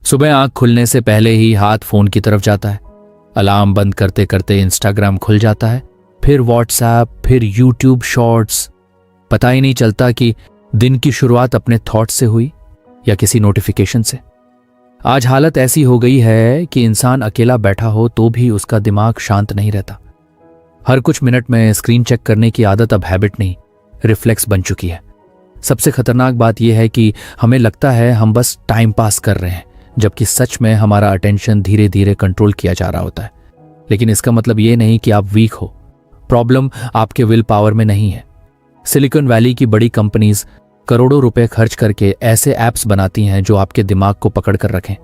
सुबह आंख खुलने से पहले ही हाथ फोन की तरफ जाता है। अलार्म बंद करते करते इंस्टाग्राम खुल जाता है, फिर व्हाट्सएप, फिर यूट्यूब शॉर्ट्स। पता ही नहीं चलता कि दिन की शुरुआत अपने थॉट्स से हुई या किसी नोटिफिकेशन से। आज हालत ऐसी हो गई है कि इंसान अकेला बैठा हो तो भी उसका दिमाग शांत नहीं रहता। हर कुछ मिनट में स्क्रीन चेक करने की आदत अब हैबिट नहीं, रिफ्लेक्स बन चुकी है। सबसे खतरनाक बात यह है कि हमें लगता है हम बस टाइम पास कर रहे हैं, जबकि सच में हमारा अटेंशन धीरे धीरे कंट्रोल किया जा रहा होता है। लेकिन इसका मतलब ये नहीं कि आप वीक हो। प्रॉब्लम आपके विल पावर में नहीं है। सिलिकॉन वैली की बड़ी कंपनीज करोड़ों रुपए खर्च करके ऐसे ऐप्स बनाती हैं जो आपके दिमाग को पकड़ कर रखें।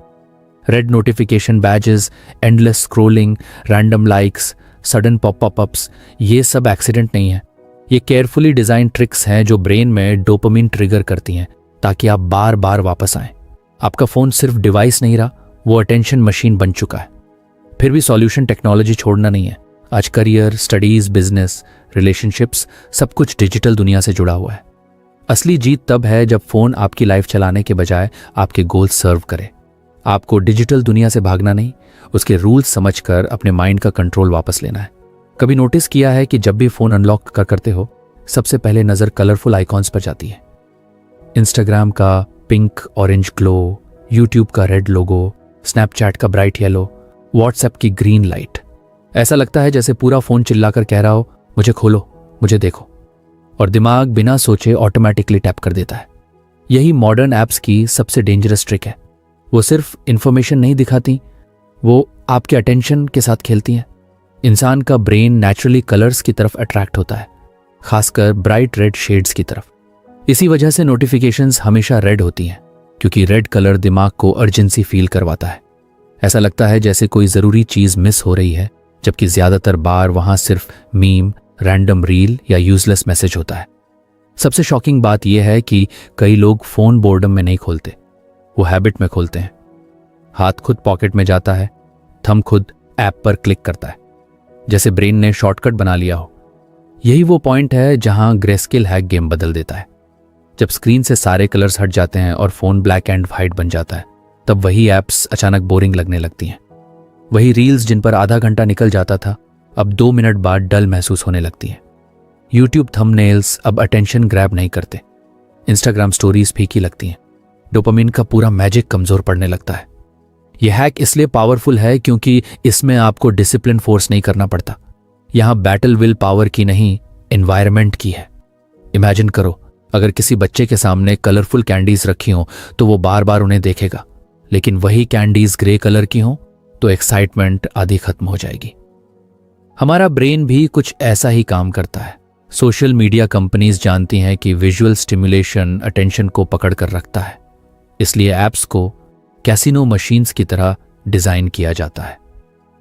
Red notification badges, endless scrolling, random likes, sudden popups, ये सब एक्सीडेंट नहीं है। ये केयरफुली डिजाइन ट्रिक्स हैं जो ब्रेन में डोपामिन ट्रिगर करती हैं ताकि आप बार बार वापस आएं। आपका फोन सिर्फ डिवाइस नहीं रहा, वो अटेंशन मशीन बन चुका है। फिर भी सॉल्यूशन टेक्नोलॉजी छोड़ना नहीं है। आज करियर, स्टडीज, बिजनेस, रिलेशनशिप्स, सब कुछ डिजिटल दुनिया से जुड़ा हुआ है। असली जीत तब है जब फोन आपकी लाइफ चलाने के बजाय आपके गोल सर्व करे। आपको डिजिटल दुनिया से भागना नहीं, उसके रूल्स समझकर अपने माइंड का कंट्रोल वापस लेना है। कभी नोटिस किया है कि जब भी फोन अनलॉक करते हो, सबसे पहले नजर कलरफुल आइकॉन्स पर जाती है। इंस्टाग्राम का पिंक ऑरेंज ग्लो, यूट्यूब का रेड लोगो, स्नैपचैट का ब्राइट येलो, व्हाट्सएप की ग्रीन लाइट। ऐसा लगता है जैसे पूरा फोन चिल्लाकर कह रहा हो, मुझे खोलो, मुझे देखो। और दिमाग बिना सोचे ऑटोमेटिकली टैप कर देता है। यही मॉडर्न ऐप्स की सबसे डेंजरस ट्रिक है। वो सिर्फ इंफॉर्मेशन नहीं दिखाती, वो आपके अटेंशन के साथ खेलती हैं। इंसान का ब्रेन नेचुरली कलर्स की तरफ अट्रैक्ट होता है, खासकर ब्राइट रेड शेड्स की तरफ। इसी वजह से नोटिफिकेशंस हमेशा रेड होती हैं, क्योंकि रेड कलर दिमाग को अर्जेंसी फील करवाता है। ऐसा लगता है जैसे कोई ज़रूरी चीज़ मिस हो रही है, जबकि ज़्यादातर बार वहाँ सिर्फ मीम, रैंडम रील या यूजलेस मैसेज होता है। सबसे शॉकिंग बात यह है कि कई लोग फ़ोन बोर्डम में नहीं खोलते, वो हैबिट में खोलते हैं। हाथ खुद पॉकेट में जाता है, थंब खुद ऐप पर क्लिक करता है, जैसे ब्रेन ने शॉर्टकट बना लिया हो। यही वो पॉइंट है जहां ग्रेस्केल हैक गेम बदल देता है। जब स्क्रीन से सारे कलर्स हट जाते हैं और फोन ब्लैक एंड व्हाइट बन जाता है, तब वही ऐप्स अचानक बोरिंग लगने लगती हैं। वही रील्स जिन पर आधा घंटा निकल जाता था, अब 2 मिनट बाद डल महसूस होने लगती हैं। यूट्यूब थंबनेल्स अब अटेंशन ग्रैब नहीं करते। इंस्टाग्राम स्टोरीज फीकी लगती हैं। डोपामिन का पूरा मैजिक कमजोर पड़ने लगता है। यह हैक इसलिए पावरफुल है क्योंकि इसमें आपको डिसिप्लिन फोर्स नहीं करना पड़ता। यहां बैटल विल पावर की नहीं, एनवायरनमेंट की है। इमेजिन करो, अगर किसी बच्चे के सामने कलरफुल कैंडीज रखी हो तो वो बार बार उन्हें देखेगा, लेकिन वही कैंडीज ग्रे कलर की हो तो एक्साइटमेंट आधी खत्म हो जाएगी। हमारा ब्रेन भी कुछ ऐसा ही काम करता है। सोशल मीडिया कंपनीज जानती हैं कि विजुअल स्टिमुलेशन अटेंशन को पकड़ कर रखता है, इसलिए ऐप्स को कैसीनो मशीन्स की तरह डिजाइन किया जाता है।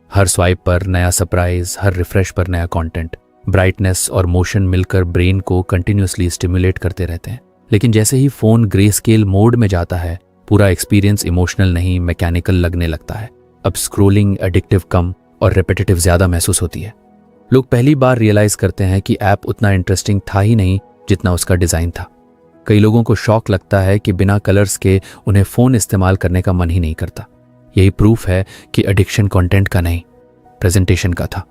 हर स्वाइप पर नया सरप्राइज, हर रिफ्रेश पर नया कंटेंट, ब्राइटनेस और मोशन मिलकर ब्रेन को कंटिन्यूअसली स्टिमुलेट करते रहते हैं। लेकिन जैसे ही फोन ग्रे स्केल मोड में जाता है, पूरा एक्सपीरियंस इमोशनल नहीं, मैकेनिकल लगने लगता है। अब स्क्रोलिंग एडिक्टिव कम और रिपीटेटिव ज्यादा महसूस होती है। लोग पहली बार रियलाइज करते हैं कि ऐप उतना इंटरेस्टिंग था ही नहीं जितना उसका डिजाइन था। कई लोगों को शौक लगता है कि बिना कलर्स के उन्हें फोन इस्तेमाल करने का मन ही नहीं करता। यही प्रूफ है कि एडिक्शन कंटेंट का नहीं, प्रेजेंटेशन का था।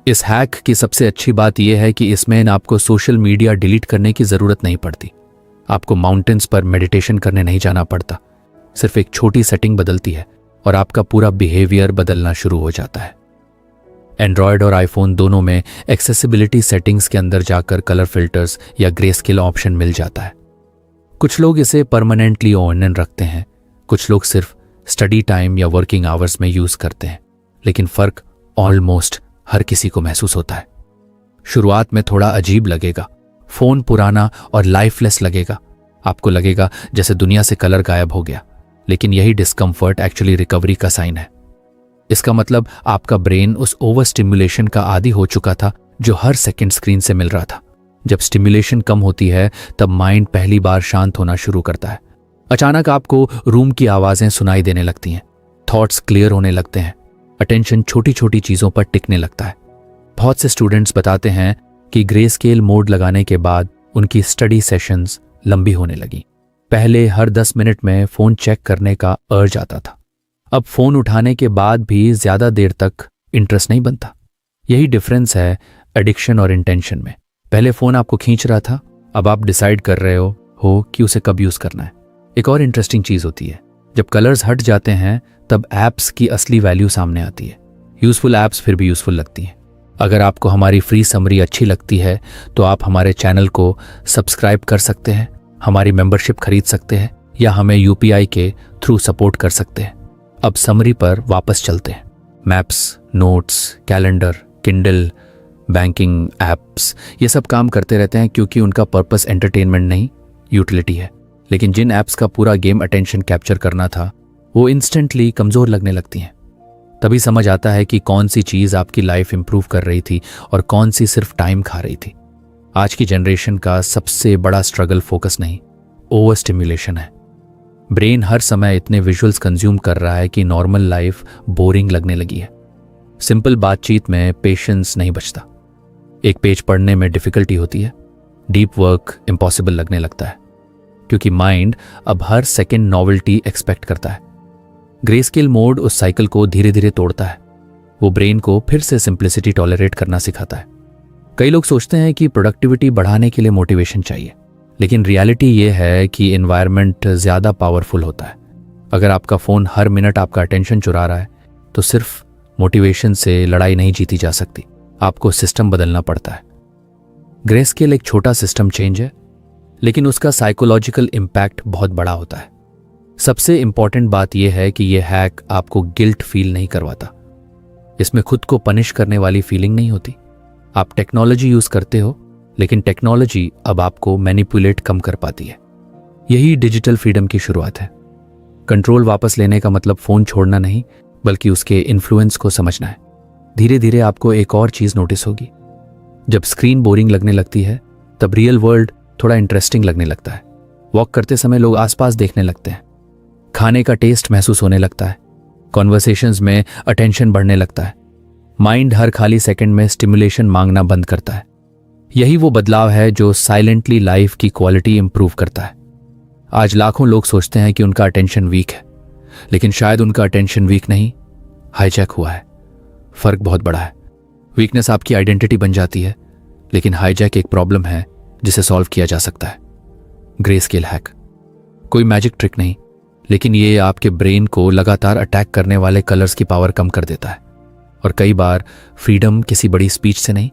इस हैक की सबसे अच्छी बात यह है कि इसमें आपको सोशल मीडिया डिलीट करने की जरूरत नहीं पड़ती। आपको माउंटेन्स पर मेडिटेशन करने नहीं जाना पड़ता। सिर्फ एक छोटी सेटिंग बदलती है और आपका पूरा बिहेवियर बदलना शुरू हो जाता है। एंड्रॉयड और आईफोन दोनों में एक्सेसिबिलिटी सेटिंग्स के अंदर जाकर कलर फिल्टर्स या ग्रे स्केल ऑप्शन मिल जाता है। कुछ लोग इसे परमानेंटली ऑन रखते हैं, कुछ लोग सिर्फ स्टडी टाइम या वर्किंग आवर्स में यूज करते हैं, लेकिन फर्क ऑलमोस्ट हर किसी को महसूस होता है। शुरुआत में थोड़ा अजीब लगेगा, फोन पुराना और लाइफलेस लगेगा। आपको लगेगा जैसे दुनिया से कलर गायब हो गया, लेकिन यही डिस्कम्फर्ट एक्चुअली रिकवरी का साइन है। इसका मतलब आपका ब्रेन उस ओवर स्टिमुलेशन का आदी हो चुका था जो हर सेकंड स्क्रीन से मिल रहा था। जब स्टिमुलेशन कम होती है तब माइंड पहली बार शांत होना शुरू करता है। अचानक आपको रूम की आवाजें सुनाई देने लगती हैं, थॉट्स क्लियर होने लगते हैं, अटेंशन छोटी छोटी चीजों पर टिकने लगता है। बहुत से स्टूडेंट्स बताते हैं कि ग्रे स्केल मोड लगाने के बाद उनकी स्टडी सेशंस लंबी होने लगी। पहले हर 10 मिनट में फोन चेक करने का अर्ज आता था, अब फोन उठाने के बाद भी ज्यादा देर तक इंटरेस्ट नहीं बनता। यही डिफरेंस है एडिक्शन और इंटेंशन में। पहले फोन आपको खींच रहा था, अब आप डिसाइड कर रहे हो कि उसे कब यूज करना है। एक और इंटरेस्टिंग चीज होती है, जब कलर्स हट जाते हैं तब एप्स की असली वैल्यू सामने आती है। यूजफुल एप्स फिर भी यूजफुल लगती हैं। अगर आपको हमारी फ्री समरी अच्छी लगती है तो आप हमारे चैनल को सब्सक्राइब कर सकते हैं, हमारी मेंबरशिप खरीद सकते हैं या हमें यूपीआई के थ्रू सपोर्ट कर सकते हैं। अब समरी पर वापस चलते हैं। Maps, notes, calendar, Kindle, banking apps, ये सब काम करते रहते हैं क्योंकि उनका पर्पस एंटरटेनमेंट नहीं, यूटिलिटी है। लेकिन जिन एप्स का पूरा गेम अटेंशन कैप्चर करना था वो इंस्टेंटली कमज़ोर लगने लगती हैं। तभी समझ आता है कि कौन सी चीज़ आपकी लाइफ इंप्रूव कर रही थी और कौन सी सिर्फ टाइम खा रही थी। आज की जनरेशन का सबसे बड़ा स्ट्रगल फोकस नहीं, ओवर स्टिम्युलेशन है। ब्रेन हर समय इतने विजुअल्स कंज्यूम कर रहा है कि नॉर्मल लाइफ बोरिंग लगने लगी है। सिंपल बातचीत में पेशेंस नहीं बचता, एक पेज पढ़ने में डिफिकल्टी होती है, डीप वर्क इम्पॉसिबल लगने लगता है क्योंकि माइंड अब हर सेकेंड नॉवेल्टी एक्सपेक्ट करता है। ग्रे स्केल मोड उस साइकिल को धीरे धीरे तोड़ता है। वो ब्रेन को फिर से सिंप्लिसिटी टॉलरेट करना सिखाता है। कई लोग सोचते हैं कि प्रोडक्टिविटी बढ़ाने के लिए मोटिवेशन चाहिए, लेकिन रियलिटी ये है कि एनवायरनमेंट ज़्यादा पावरफुल होता है। अगर आपका फ़ोन हर मिनट आपका अटेंशन चुरा रहा है तो सिर्फ मोटिवेशन से लड़ाई नहीं जीती जा सकती, आपको सिस्टम बदलना पड़ता है। ग्रे स्केल एक छोटा सिस्टम चेंज है, लेकिन उसका साइकोलॉजिकल इम्पैक्ट बहुत बड़ा होता है। सबसे इंपॉर्टेंट बात यह है कि यह हैक आपको गिल्ट फील नहीं करवाता। इसमें खुद को पनिश करने वाली फीलिंग नहीं होती। आप टेक्नोलॉजी यूज करते हो, लेकिन टेक्नोलॉजी अब आपको मैनिपुलेट कम कर पाती है। यही डिजिटल फ्रीडम की शुरुआत है। कंट्रोल वापस लेने का मतलब फोन छोड़ना नहीं, बल्कि उसके इन्फ्लुएंस को समझना है। धीरे धीरे आपको एक और चीज नोटिस होगी, जब स्क्रीन बोरिंग लगने लगती है तब रियल वर्ल्ड थोड़ा इंटरेस्टिंग लगने लगता है। वॉक करते समय लोग आसपास देखने लगते हैं, खाने का टेस्ट महसूस होने लगता है, कॉन्वर्सेशंस में अटेंशन बढ़ने लगता है। माइंड हर खाली सेकंड में स्टिमुलेशन मांगना बंद करता है। यही वो बदलाव है जो साइलेंटली लाइफ की क्वालिटी इंप्रूव करता है। आज लाखों लोग सोचते हैं कि उनका अटेंशन वीक है, लेकिन शायद उनका अटेंशन वीक नहीं, हाईजैक हुआ है। फर्क बहुत बड़ा है। वीकनेस आपकी आइडेंटिटी बन जाती है, लेकिन हाईजैक एक प्रॉब्लम है जिसे सॉल्व किया जा सकता है। ग्रे स्केल हैक कोई मैजिक ट्रिक नहीं, लेकिन ये आपके ब्रेन को लगातार अटैक करने वाले कलर्स की पावर कम कर देता है। और कई बार फ्रीडम किसी बड़ी स्पीच से नहीं,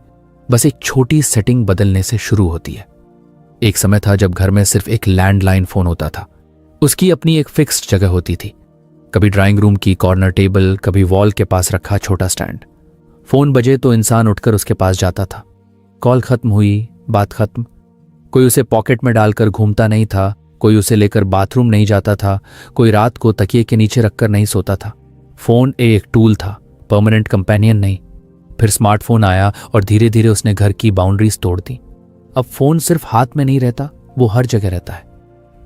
बस एक छोटी सेटिंग बदलने से शुरू होती है। एक समय था जब घर में सिर्फ एक लैंडलाइन फोन होता था। उसकी अपनी एक फिक्स्ड जगह होती थी, कभी ड्राइंग रूम की कॉर्नर टेबल, कभी वॉल के पास रखा छोटा स्टैंड। फोन बजे तो इंसान उठकर उसके पास जाता था। कॉल खत्म हुई, बात खत्म। कोई उसे पॉकेट में डालकर घूमता नहीं था, कोई उसे लेकर बाथरूम नहीं जाता था, कोई रात को तकिए के नीचे रखकर नहीं सोता था। फोन एक टूल था, परमानेंट कंपेनियन नहीं। फिर स्मार्टफोन आया और धीरे धीरे उसने घर की बाउंड्रीज तोड़ दी। अब फोन सिर्फ हाथ में नहीं रहता, वो हर जगह रहता है।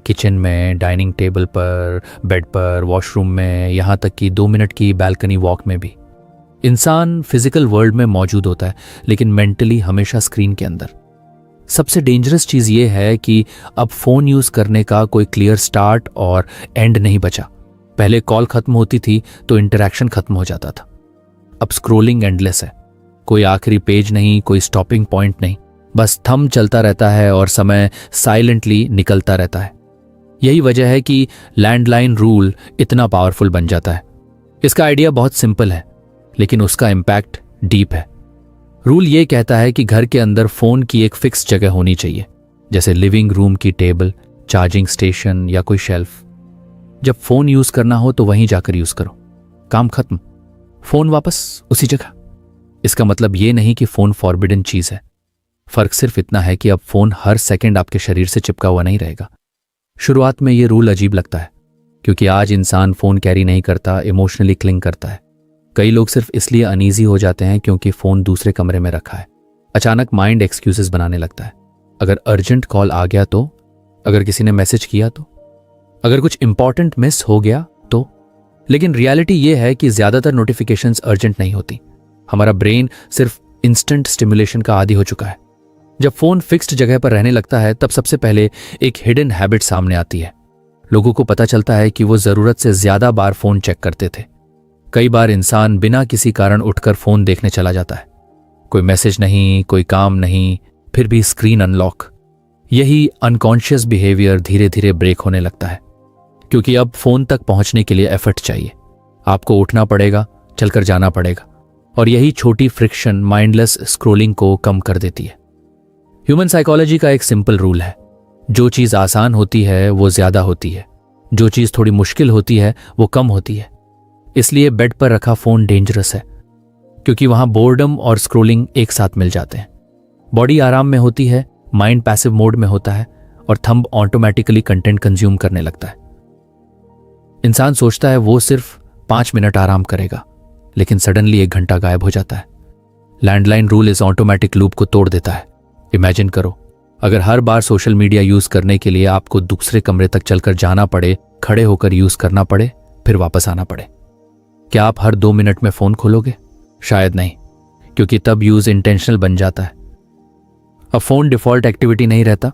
किचन में, डाइनिंग टेबल पर, बेड पर, वॉशरूम में, यहाँ तक कि 2 मिनट की बालकनी वॉक में भी। इंसान फिजिकल वर्ल्ड में मौजूद होता है, लेकिन मेंटली हमेशा स्क्रीन के अंदर। सबसे डेंजरस चीज ये है कि अब फोन यूज करने का कोई क्लियर स्टार्ट और एंड नहीं बचा। पहले कॉल खत्म होती थी तो इंटरैक्शन खत्म हो जाता था। अब स्क्रोलिंग एंडलेस है, कोई आखिरी पेज नहीं, कोई स्टॉपिंग पॉइंट नहीं, बस थंब चलता रहता है और समय साइलेंटली निकलता रहता है। यही वजह है कि लैंडलाइन रूल इतना पावरफुल बन जाता है। इसका आइडिया बहुत सिंपल है, लेकिन उसका इम्पैक्ट डीप है। रूल ये कहता है कि घर के अंदर फोन की एक फिक्स जगह होनी चाहिए, जैसे लिविंग रूम की टेबल, चार्जिंग स्टेशन या कोई शेल्फ। जब फोन यूज करना हो तो वहीं जाकर यूज करो। काम खत्म, फोन वापस उसी जगह। इसका मतलब ये नहीं कि फोन फॉरबिडन चीज है। फर्क सिर्फ इतना है कि अब फोन हर सेकंड आपके शरीर से चिपका हुआ नहीं रहेगा। शुरुआत में ये रूल अजीब लगता है, क्योंकि आज इंसान फोन कैरी नहीं करता, इमोशनली क्लिंग करता है। कई लोग सिर्फ इसलिए अनईजी हो जाते हैं क्योंकि फोन दूसरे कमरे में रखा है। अचानक माइंड एक्सक्यूजेस बनाने लगता है। अगर अर्जेंट कॉल आ गया तो, अगर किसी ने मैसेज किया तो, अगर कुछ इंपॉर्टेंट मिस हो गया तो। लेकिन रियलिटी ये है कि ज्यादातर नोटिफिकेशंस अर्जेंट नहीं होती। हमारा ब्रेन सिर्फ इंस्टेंट स्टिमुलेशन का आदी हो चुका है। जब फोन फिक्स्ड जगह पर रहने लगता है तब सबसे पहले एक हिडन हैबिट सामने आती है। लोगों को पता चलता है कि वो ज़रूरत से ज़्यादा बार फ़ोन चेक करते थे। कई बार इंसान बिना किसी कारण उठकर फ़ोन देखने चला जाता है। कोई मैसेज नहीं, कोई काम नहीं, फिर भी स्क्रीन अनलॉक। यही अनकॉन्शियस बिहेवियर धीरे धीरे ब्रेक होने लगता है, क्योंकि अब फ़ोन तक पहुंचने के लिए एफर्ट चाहिए। आपको उठना पड़ेगा, चलकर जाना पड़ेगा, और यही छोटी फ्रिक्शन माइंडलेस स्क्रोलिंग को कम कर देती है। ह्यूमन साइकोलॉजी का एक सिंपल रूल है, जो चीज़ आसान होती है वो ज़्यादा होती है, जो चीज़ थोड़ी मुश्किल होती है वो कम होती है। इसलिए बेड पर रखा फ़ोन डेंजरस है, क्योंकि वहाँ बोर्डम और स्क्रोलिंग एक साथ मिल जाते हैं। बॉडी आराम में होती है, माइंड पैसिव मोड में होता है, और थंब ऑटोमेटिकली कंटेंट कंज्यूम करने लगता है। इंसान सोचता है वो सिर्फ 5 मिनट आराम करेगा, लेकिन सडनली 1 घंटा गायब हो जाता है। लैंडलाइन रूल इस ऑटोमेटिक लूप को तोड़ देता है। इमेजिन करो, अगर हर बार सोशल मीडिया यूज करने के लिए आपको दूसरे कमरे तक चलकर जाना पड़े, खड़े होकर यूज करना पड़े, फिर वापस आना पड़े, क्या आप हर 2 मिनट में फोन खोलोगे? शायद नहीं, क्योंकि तब यूज इंटेंशनल बन जाता है। अब फोन डिफॉल्ट एक्टिविटी नहीं रहता।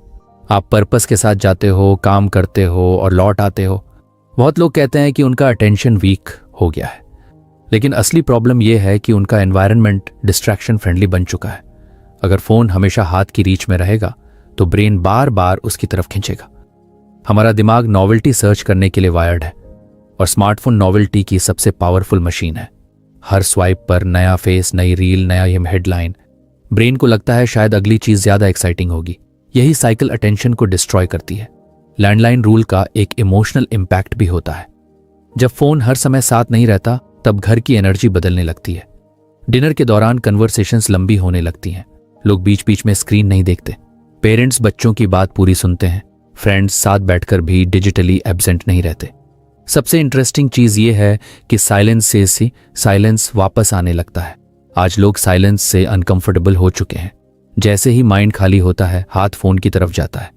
आप पर्पस के साथ जाते हो, काम करते हो और लौट आते हो। बहुत लोग कहते हैं कि उनका अटेंशन वीक हो गया है, लेकिन असली प्रॉब्लम यह है कि उनका एनवायरनमेंट डिस्ट्रैक्शन फ्रेंडली बन चुका है। अगर फोन हमेशा हाथ की रीच में रहेगा तो ब्रेन बार बार उसकी तरफ खींचेगा। हमारा दिमाग नॉवेल्टी सर्च करने के लिए वायर्ड है, और स्मार्टफोन नॉवेल्टी की सबसे पावरफुल मशीन है। हर स्वाइप पर नया फेस, नई रील, नया हेडलाइन। ब्रेन को लगता है शायद अगली चीज ज्यादा एक्साइटिंग होगी। यही साइकिल अटेंशन को डिस्ट्रॉय करती है। लैंडलाइन रूल का एक इमोशनल इम्पैक्ट भी होता है। जब फोन हर समय साथ नहीं रहता, तब घर की एनर्जी बदलने लगती है। डिनर के दौरान कन्वर्सेशंस लंबी होने लगती हैं। लोग बीच बीच में स्क्रीन नहीं देखते। पेरेंट्स बच्चों की बात पूरी सुनते हैं। फ्रेंड्स साथ बैठकर भी डिजिटली एब्सेंट नहीं रहते। सबसे इंटरेस्टिंग चीज ये है कि साइलेंस से साइलेंस वापस आने लगता है। आज लोग साइलेंस से अनकंफर्टेबल हो चुके हैं। जैसे ही माइंड खाली होता है, हाथ फोन की तरफ जाता है।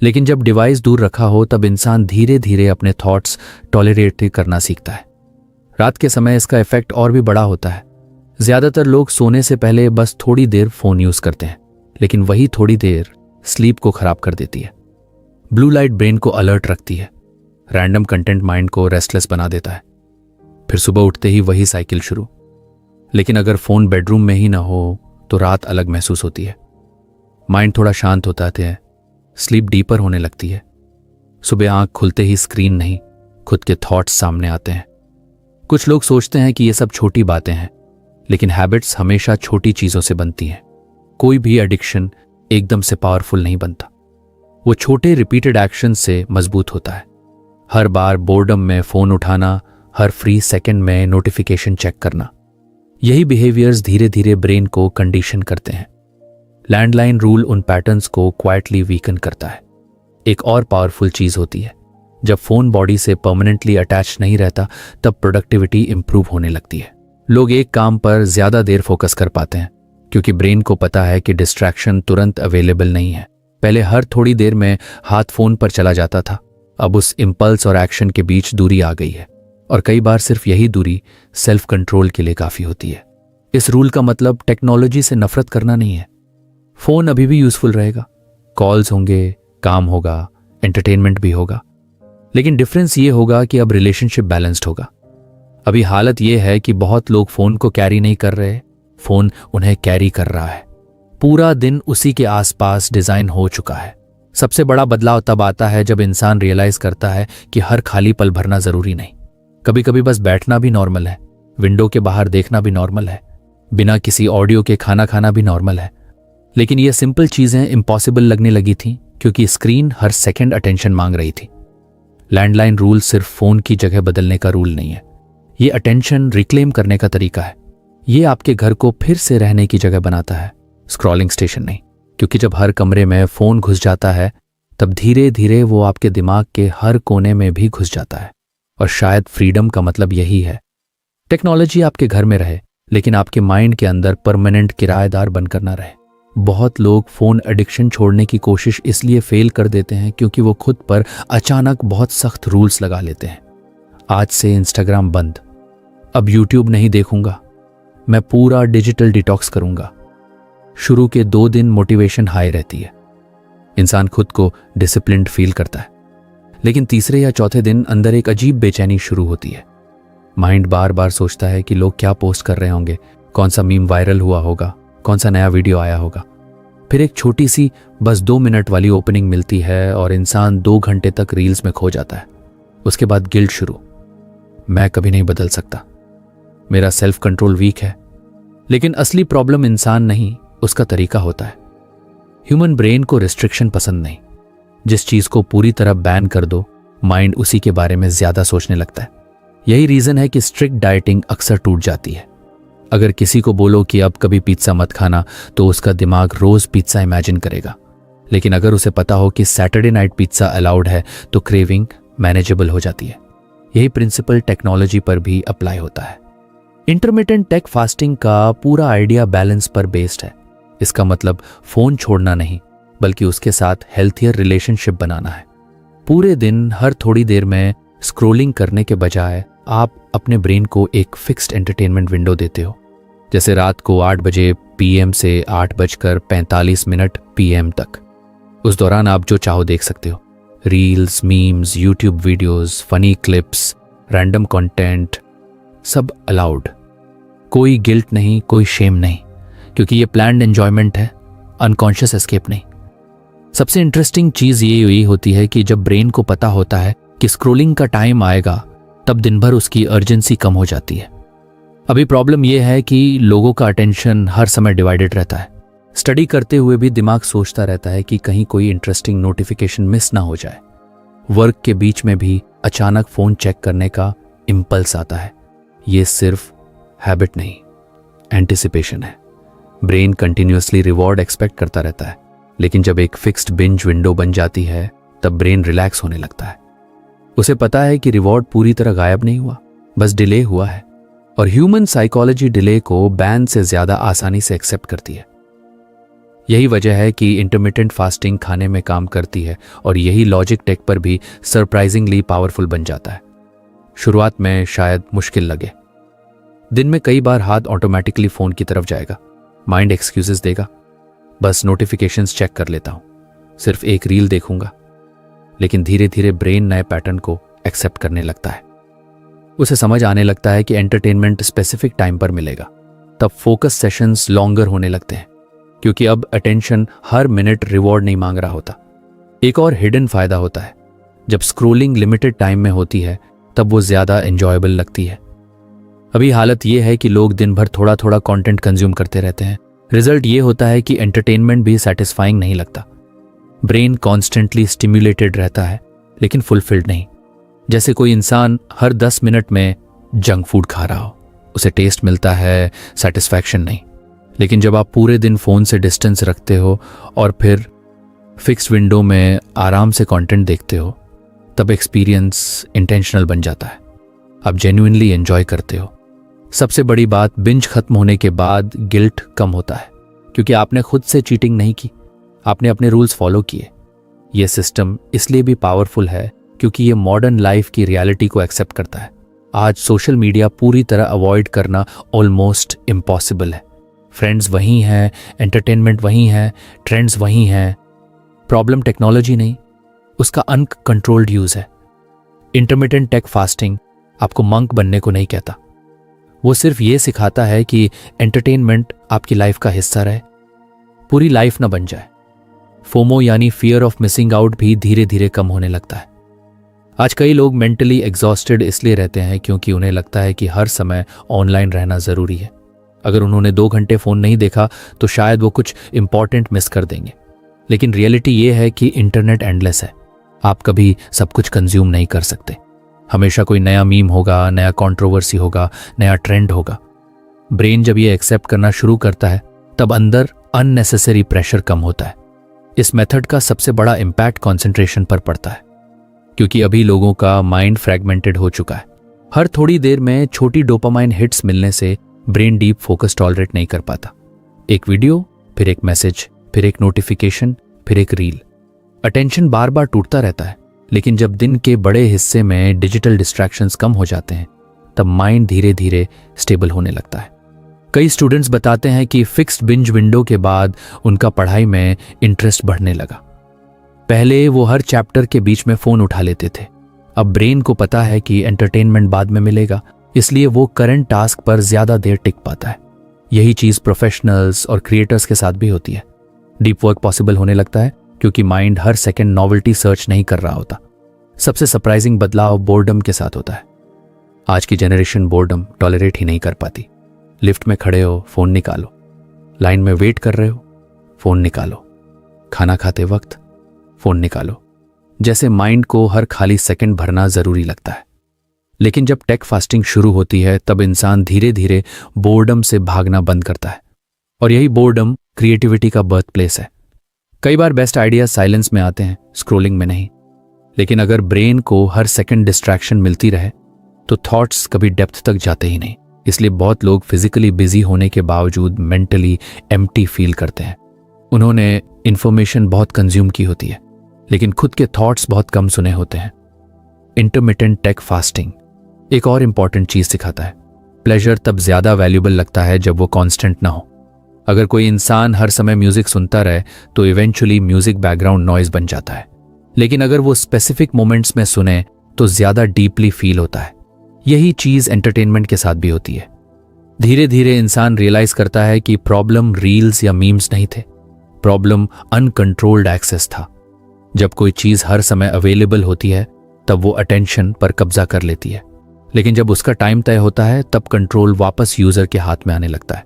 लेकिन जब डिवाइस दूर रखा हो, तब इंसान धीरे धीरे अपने थॉट्स टॉलरेट करना सीखता है। रात के समय इसका इफेक्ट और भी बड़ा होता है। ज्यादातर लोग सोने से पहले बस थोड़ी देर फोन यूज करते हैं, लेकिन वही थोड़ी देर स्लीप को खराब कर देती है। ब्लू लाइट ब्रेन को अलर्ट रखती है। रैंडम कंटेंट माइंड को रेस्टलेस बना देता है। फिर सुबह उठते ही वही साइकिल शुरू। लेकिन अगर फोन बेडरूम में ही ना हो तो रात अलग महसूस होती है। माइंड थोड़ा शांत होता है, स्लीप डीपर होने लगती है। सुबह आंख खुलते ही स्क्रीन नहीं, खुद के थॉट्स सामने आते हैं। कुछ लोग सोचते हैं कि ये सब छोटी बातें हैं, लेकिन हैबिट्स हमेशा छोटी चीजों से बनती हैं। कोई भी एडिक्शन एकदम से पावरफुल नहीं बनता, वो छोटे रिपीटेड एक्शन से मजबूत होता है। हर बार बोर्डम में फोन उठाना, हर फ्री सेकंड में नोटिफिकेशन चेक करना, यही बिहेवियर्स धीरे धीरे ब्रेन को कंडीशन करते हैं। लैंडलाइन रूल उन पैटर्न्स को क्वाइटली वीकन करता है। एक और पावरफुल चीज होती है, जब फोन बॉडी से परमानेंटली अटैच नहीं रहता, तब प्रोडक्टिविटी इंप्रूव होने लगती है। लोग एक काम पर ज्यादा देर फोकस कर पाते हैं, क्योंकि ब्रेन को पता है कि डिस्ट्रैक्शन तुरंत अवेलेबल नहीं है। पहले हर थोड़ी देर में हाथ फोन पर चला जाता था, अब उस इंपल्स और एक्शन के बीच दूरी आ गई है, और कई बार सिर्फ यही दूरी सेल्फ कंट्रोल के लिए काफी होती है। इस रूल का मतलब टेक्नोलॉजी से नफरत करना नहीं है। फोन अभी भी यूजफुल रहेगा, कॉल्स होंगे, काम होगा, एंटरटेनमेंट भी होगा, लेकिन डिफरेंस ये होगा कि अब रिलेशनशिप बैलेंस्ड होगा। अभी हालत यह है कि बहुत लोग फोन को कैरी नहीं कर रहे, फोन उन्हें कैरी कर रहा है। पूरा दिन उसी के आसपास डिजाइन हो चुका है। सबसे बड़ा बदलाव तब आता है जब इंसान रियलाइज करता है कि हर खाली पल भरना जरूरी नहीं। कभी कभी बस बैठना भी नॉर्मल है, विंडो के बाहर देखना भी नॉर्मल है, बिना किसी ऑडियो के खाना खाना भी नॉर्मल है। लेकिन ये सिंपल चीजें इम्पॉसिबल लगने लगी थी, क्योंकि स्क्रीन हर सेकंड अटेंशन मांग रही थी। लैंडलाइन रूल सिर्फ फोन की जगह बदलने का रूल नहीं है, ये अटेंशन रिक्लेम करने का तरीका है। ये आपके घर को फिर से रहने की जगह बनाता है, स्क्रॉलिंग स्टेशन नहीं। क्योंकि जब हर कमरे में फोन घुस जाता है, तब धीरे धीरे वो आपके दिमाग के हर कोने में भी घुस जाता है। और शायद फ्रीडम का मतलब यही है, टेक्नोलॉजी आपके घर में रहे, लेकिन आपके माइंड के अंदर परमानेंट किराएदार बनकर ना रहे। बहुत लोग फोन एडिक्शन छोड़ने की कोशिश इसलिए फेल कर देते हैं क्योंकि वो खुद पर अचानक बहुत सख्त रूल्स लगा लेते हैं। आज से इंस्टाग्राम बंद, अब यूट्यूब नहीं देखूंगा, मैं पूरा डिजिटल डिटॉक्स करूंगा। शुरू के 2 दिन मोटिवेशन हाई रहती है, इंसान खुद को डिसिप्लिन्ड फील करता है। लेकिन तीसरे या चौथे दिन अंदर एक अजीब बेचैनी शुरू होती है। माइंड बार बार सोचता है कि लोग क्या पोस्ट कर रहे होंगे, कौन सा मीम वायरल हुआ होगा, कौन सा नया वीडियो आया होगा। फिर एक छोटी सी बस 2 मिनट वाली ओपनिंग मिलती है और इंसान 2 घंटे तक रील्स में खो जाता है। उसके बाद गिल्ट शुरू, मैं कभी नहीं बदल सकता, मेरा सेल्फ कंट्रोल वीक है। लेकिन असली प्रॉब्लम इंसान नहीं, उसका तरीका होता है। ह्यूमन ब्रेन को रिस्ट्रिक्शन पसंद नहीं। जिस चीज को पूरी तरह बैन कर दो, माइंड उसी के बारे में ज्यादा सोचने लगता है। यही रीजन है कि स्ट्रिक्ट डाइटिंग अक्सर टूट जाती है। अगर किसी को बोलो कि अब कभी पिज्जा मत खाना, तो उसका दिमाग रोज पिज्जा इमेजिन करेगा। लेकिन अगर उसे पता हो कि सैटरडे नाइट पिज्जा अलाउड है, तो क्रेविंग मैनेजेबल हो जाती है। यही प्रिंसिपल टेक्नोलॉजी पर भी अप्लाई होता है। इंटरमिटेंट टेक फास्टिंग का पूरा आइडिया बैलेंस पर बेस्ड है। इसका मतलब फोन छोड़ना नहीं, बल्कि उसके साथ हेल्थियर रिलेशनशिप बनाना है। पूरे दिन हर थोड़ी देर में स्क्रोलिंग करने के बजाय आप अपने ब्रेन को एक फिक्स्ड एंटरटेनमेंट विंडो देते हो। जैसे रात को 8 बजे PM से 8:45 PM तक। उस दौरान आप जो चाहो देख सकते हो, reels, memes, YouTube videos, funny clips, random content, सब अलाउड। कोई गिल्ट नहीं, कोई शेम नहीं, क्योंकि ये प्लान्ड एंजॉयमेंट है, अनकॉन्शियस एस्केप नहीं। सबसे इंटरेस्टिंग चीज ये होती है कि जब ब्रेन को पता होता है कि स्क्रोलिंग का टाइम आएगा, तब दिन भर उसकी अर्जेंसी कम हो जाती है। अभी प्रॉब्लम यह है कि लोगों का अटेंशन हर समय डिवाइडेड रहता है। स्टडी करते हुए भी दिमाग सोचता रहता है कि कहीं कोई इंटरेस्टिंग नोटिफिकेशन मिस ना हो जाए। वर्क के बीच में भी अचानक फोन चेक करने का इंपल्स आता है। ये सिर्फ हैबिट नहीं, एंटिसिपेशन है। ब्रेन कंटिन्यूअसली रिवॉर्ड एक्सपेक्ट करता रहता है, लेकिन जब एक फिक्स्ड बिंज विंडो बन जाती है, तब ब्रेन रिलैक्स होने लगता है। उसे पता है कि रिवॉर्ड पूरी तरह गायब नहीं हुआ, बस डिले हुआ है। और ह्यूमन साइकोलॉजी डिले को बैन से ज्यादा आसानी से एक्सेप्ट करती है। यही वजह है कि इंटरमिटेंट फास्टिंग खाने में काम करती है, और यही लॉजिक टेक पर भी सरप्राइजिंगली पावरफुल बन जाता है। शुरुआत में शायद मुश्किल लगे। दिन में कई बार हाथ ऑटोमेटिकली फोन की तरफ जाएगा, माइंड एक्सक्यूजेस देगा, बस नोटिफिकेशंस चेक कर लेता हूं, सिर्फ एक रील देखूंगा। लेकिन धीरे धीरे ब्रेन नए पैटर्न को एक्सेप्ट करने लगता है। उसे समझ आने लगता है कि एंटरटेनमेंट स्पेसिफिक टाइम पर मिलेगा। तब फोकस सेशंस लॉन्गर होने लगते हैं, क्योंकि अब अटेंशन हर मिनट रिवॉर्ड नहीं मांग रहा होता। एक और हिडन फायदा होता है, जब स्क्रोलिंग लिमिटेड टाइम में होती है, तब वो ज्यादा एंजॉयबल लगती है। अभी हालत ये है कि लोग दिन भर थोड़ा थोड़ा कंटेंट कंज्यूम करते रहते हैं। रिजल्ट ये होता है कि एंटरटेनमेंट भी सेटिस्फाइंग नहीं लगता। ब्रेन कॉन्स्टेंटली स्टिम्युलेटेड रहता है, लेकिन फुलफिल्ड नहीं। जैसे कोई इंसान हर 10 मिनट में जंक फूड खा रहा हो, उसे टेस्ट मिलता है, सेटिस्फैक्शन नहीं। लेकिन जब आप पूरे दिन फोन से डिस्टेंस रखते हो और फिर फिक्स्ड विंडो में आराम से कंटेंट देखते हो, तब एक्सपीरियंस इंटेंशनल बन जाता है। आप जेन्युइनली एंजॉय करते हो। सबसे बड़ी बात, बिंज खत्म होने के बाद गिल्ट कम होता है, क्योंकि आपने खुद से चीटिंग नहीं की, आपने अपने रूल्स फॉलो किए। यह सिस्टम इसलिए भी पावरफुल है क्योंकि ये मॉडर्न लाइफ की रियलिटी को एक्सेप्ट करता है। आज सोशल मीडिया पूरी तरह अवॉइड करना ऑलमोस्ट इम्पॉसिबल है। फ्रेंड्स वही हैं, एंटरटेनमेंट वही है, ट्रेंड्स वही हैं। प्रॉब्लम टेक्नोलॉजी नहीं, उसका अनकंट्रोल्ड यूज है। इंटरमिटेंट टेक फास्टिंग आपको मंक बनने को नहीं कहता, वो सिर्फ ये सिखाता है कि एंटरटेनमेंट आपकी लाइफ का हिस्सा रहे, पूरी लाइफ ना बन जाए। फोमो यानी फियर ऑफ मिसिंग आउट भी धीरे धीरे कम होने लगता है। आज कई लोग मेंटली एग्जॉस्टेड इसलिए रहते हैं क्योंकि उन्हें लगता है कि हर समय ऑनलाइन रहना जरूरी है। अगर उन्होंने 2 घंटे फोन नहीं देखा तो शायद वो कुछ इंपॉर्टेंट मिस कर देंगे। लेकिन रियलिटी ये है कि इंटरनेट एंडलेस है। आप कभी सब कुछ कंज्यूम नहीं कर सकते। हमेशा कोई नया मीम होगा, नया कंट्रोवर्सी होगा, नया ट्रेंड होगा। ब्रेन जब ये एक्सेप्ट करना शुरू करता है, तब अंदर अननेसेसरी प्रेशर कम होता है। इस मेथड का सबसे बड़ा इम्पैक्ट कंसंट्रेशन पर पड़ता है, क्योंकि अभी लोगों का माइंड फ्रैगमेंटेड हो चुका है। हर थोड़ी देर में छोटी डोपामाइन हिट्स मिलने से ब्रेन डीप फोकस टॉलरेट नहीं कर पाता। एक वीडियो, फिर एक मैसेज, फिर एक नोटिफिकेशन, फिर एक रील। अटेंशन बार बार टूटता रहता है। लेकिन जब दिन के बड़े हिस्से में डिजिटल डिस्ट्रैक्शंस कम हो जाते हैं, तब माइंड धीरे धीरे स्टेबल होने लगता है। कई स्टूडेंट्स बताते हैं कि फिक्स्ड बिंज विंडो के बाद उनका पढ़ाई में इंटरेस्ट बढ़ने लगा। पहले वो हर चैप्टर के बीच में फोन उठा लेते थे। अब ब्रेन को पता है कि एंटरटेनमेंट बाद में मिलेगा, इसलिए वो करंट टास्क पर ज्यादा देर टिक पाता है। यही चीज प्रोफेशनल्स और क्रिएटर्स के साथ भी होती है। डीप वर्क पॉसिबल होने लगता है क्योंकि माइंड हर सेकंड नॉवेल्टी सर्च नहीं कर रहा होता। सबसे सरप्राइजिंग बदलाव बोर्डम के साथ होता है। आज की जनरेशन बोर्डम टॉलरेट ही नहीं कर पाती। लिफ्ट में खड़े हो, फोन निकालो। लाइन में वेट कर रहे हो, फोन निकालो। खाना खाते वक्त फोन निकालो। जैसे माइंड को हर खाली सेकंड भरना जरूरी लगता है। लेकिन जब टेक फास्टिंग शुरू होती है तब इंसान धीरे धीरे बोर्डम से भागना बंद करता है। और यही बोर्डम क्रिएटिविटी का बर्थ प्लेस है। कई बार बेस्ट आइडियाज साइलेंस में आते हैं, स्क्रोलिंग में नहीं। लेकिन अगर ब्रेन को हर सेकंड डिस्ट्रैक्शन मिलती रहे तो थॉट्स कभी डेप्थ तक जाते ही नहीं। इसलिए बहुत लोग फिजिकली बिजी होने के बावजूद मेंटली एम्प्टी फील करते हैं। उन्होंने इंफॉर्मेशन बहुत कंज्यूम की होती है लेकिन खुद के थॉट्स बहुत कम सुने होते हैं। इंटरमिटेंट टेक फास्टिंग एक और इंपॉर्टेंट चीज सिखाता है। प्लेजर तब ज्यादा वैल्यूबल लगता है जब वो कांस्टेंट ना हो। अगर कोई इंसान हर समय म्यूजिक सुनता रहे तो इवेंचुअली म्यूजिक बैकग्राउंड नॉइज बन जाता है। लेकिन अगर वो स्पेसिफिक मोमेंट्स में सुने तो ज्यादा डीपली फील होता है। यही चीज एंटरटेनमेंट के साथ भी होती है। धीरे धीरे इंसान रियलाइज करता है कि प्रॉब्लम रील्स या मीम्स नहीं थे, प्रॉब्लम अनकंट्रोल्ड एक्सेस था। जब कोई चीज हर समय अवेलेबल होती है तब वो अटेंशन पर कब्जा कर लेती है, लेकिन जब उसका टाइम तय होता है तब कंट्रोल वापस यूजर के हाथ में आने लगता है।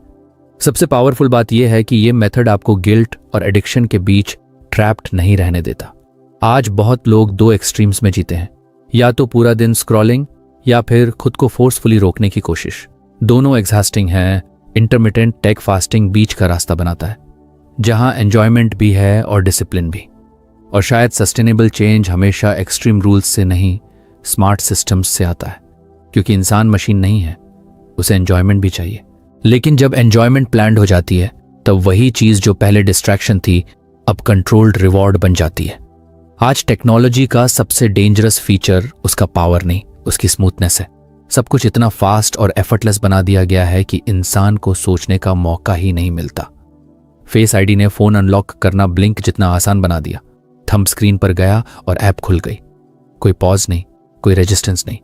सबसे पावरफुल बात यह है कि यह मेथड आपको गिल्ट और एडिक्शन के बीच ट्रैप्ड नहीं रहने देता। आज बहुत लोग दो एक्सट्रीम्स में जीते हैं, या तो पूरा दिन स्क्रॉलिंग या फिर खुद को फोर्सफुली रोकने की कोशिश। दोनों एग्जॉस्टिंग हैं। इंटरमिटेंट टेक फास्टिंग बीच का रास्ता बनाता है, जहां एंजॉयमेंट भी है और डिसिप्लिन भी। और शायद सस्टेनेबल चेंज हमेशा एक्सट्रीम रूल्स से नहीं, स्मार्ट सिस्टम्स से आता है, क्योंकि इंसान मशीन नहीं है, उसे एंजॉयमेंट भी चाहिए। लेकिन जब एंजॉयमेंट प्लान्ड हो जाती है तब वही चीज जो पहले डिस्ट्रैक्शन थी अब कंट्रोल्ड रिवॉर्ड बन जाती है। आज टेक्नोलॉजी का सबसे डेंजरस फीचर उसका पावर नहीं, उसकी स्मूथनेस है। सब कुछ इतना फास्ट और एफर्टलेस बना दिया गया है कि इंसान को सोचने का मौका ही नहीं मिलता। फेस आईडी ने फोन अनलॉक करना ब्लिंक जितना आसान बना दिया। थंब स्क्रीन पर गया और ऐप खुल गई। कोई पॉज नहीं, कोई रेजिस्टेंस नहीं।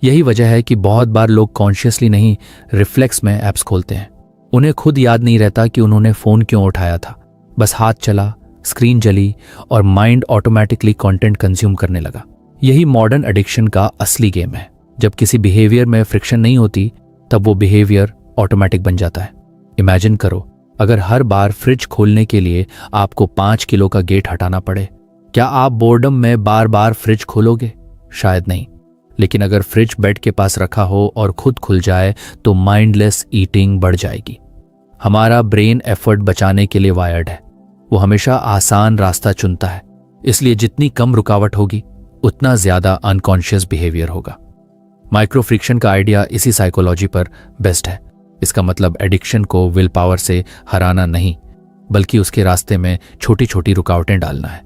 यही वजह है कि बहुत बार लोग कॉन्शियसली नहीं, रिफ्लेक्स में ऐप्स खोलते हैं। उन्हें खुद याद नहीं रहता कि उन्होंने फोन क्यों उठाया था। बस हाथ चला, स्क्रीन जली और माइंड ऑटोमेटिकली कंटेंट कंज्यूम करने लगा। यही मॉडर्न एडिक्शन का असली गेम है। जब किसी बिहेवियर में फ्रिक्शन नहीं होती तब वो बिहेवियर ऑटोमेटिक बन जाता है। इमेजिन करो, अगर हर बार फ्रिज खोलने के लिए आपको 5 किलो का गेट हटाना पड़े, क्या आप बोर्डम में बार बार फ्रिज खोलोगे? शायद नहीं। लेकिन अगर फ्रिज बेड के पास रखा हो और खुद खुल जाए तो माइंडलेस ईटिंग बढ़ जाएगी। हमारा ब्रेन एफर्ट बचाने के लिए वायर्ड है। वो हमेशा आसान रास्ता चुनता है। इसलिए जितनी कम रुकावट होगी उतना ज्यादा अनकॉन्शियस बिहेवियर होगा। माइक्रो फ्रिक्शन का आइडिया इसी साइकोलॉजी पर बेस्ड है। इसका मतलब एडिक्शन को विल पावर से हराना नहीं, बल्कि उसके रास्ते में छोटी छोटी रुकावटें डालना है।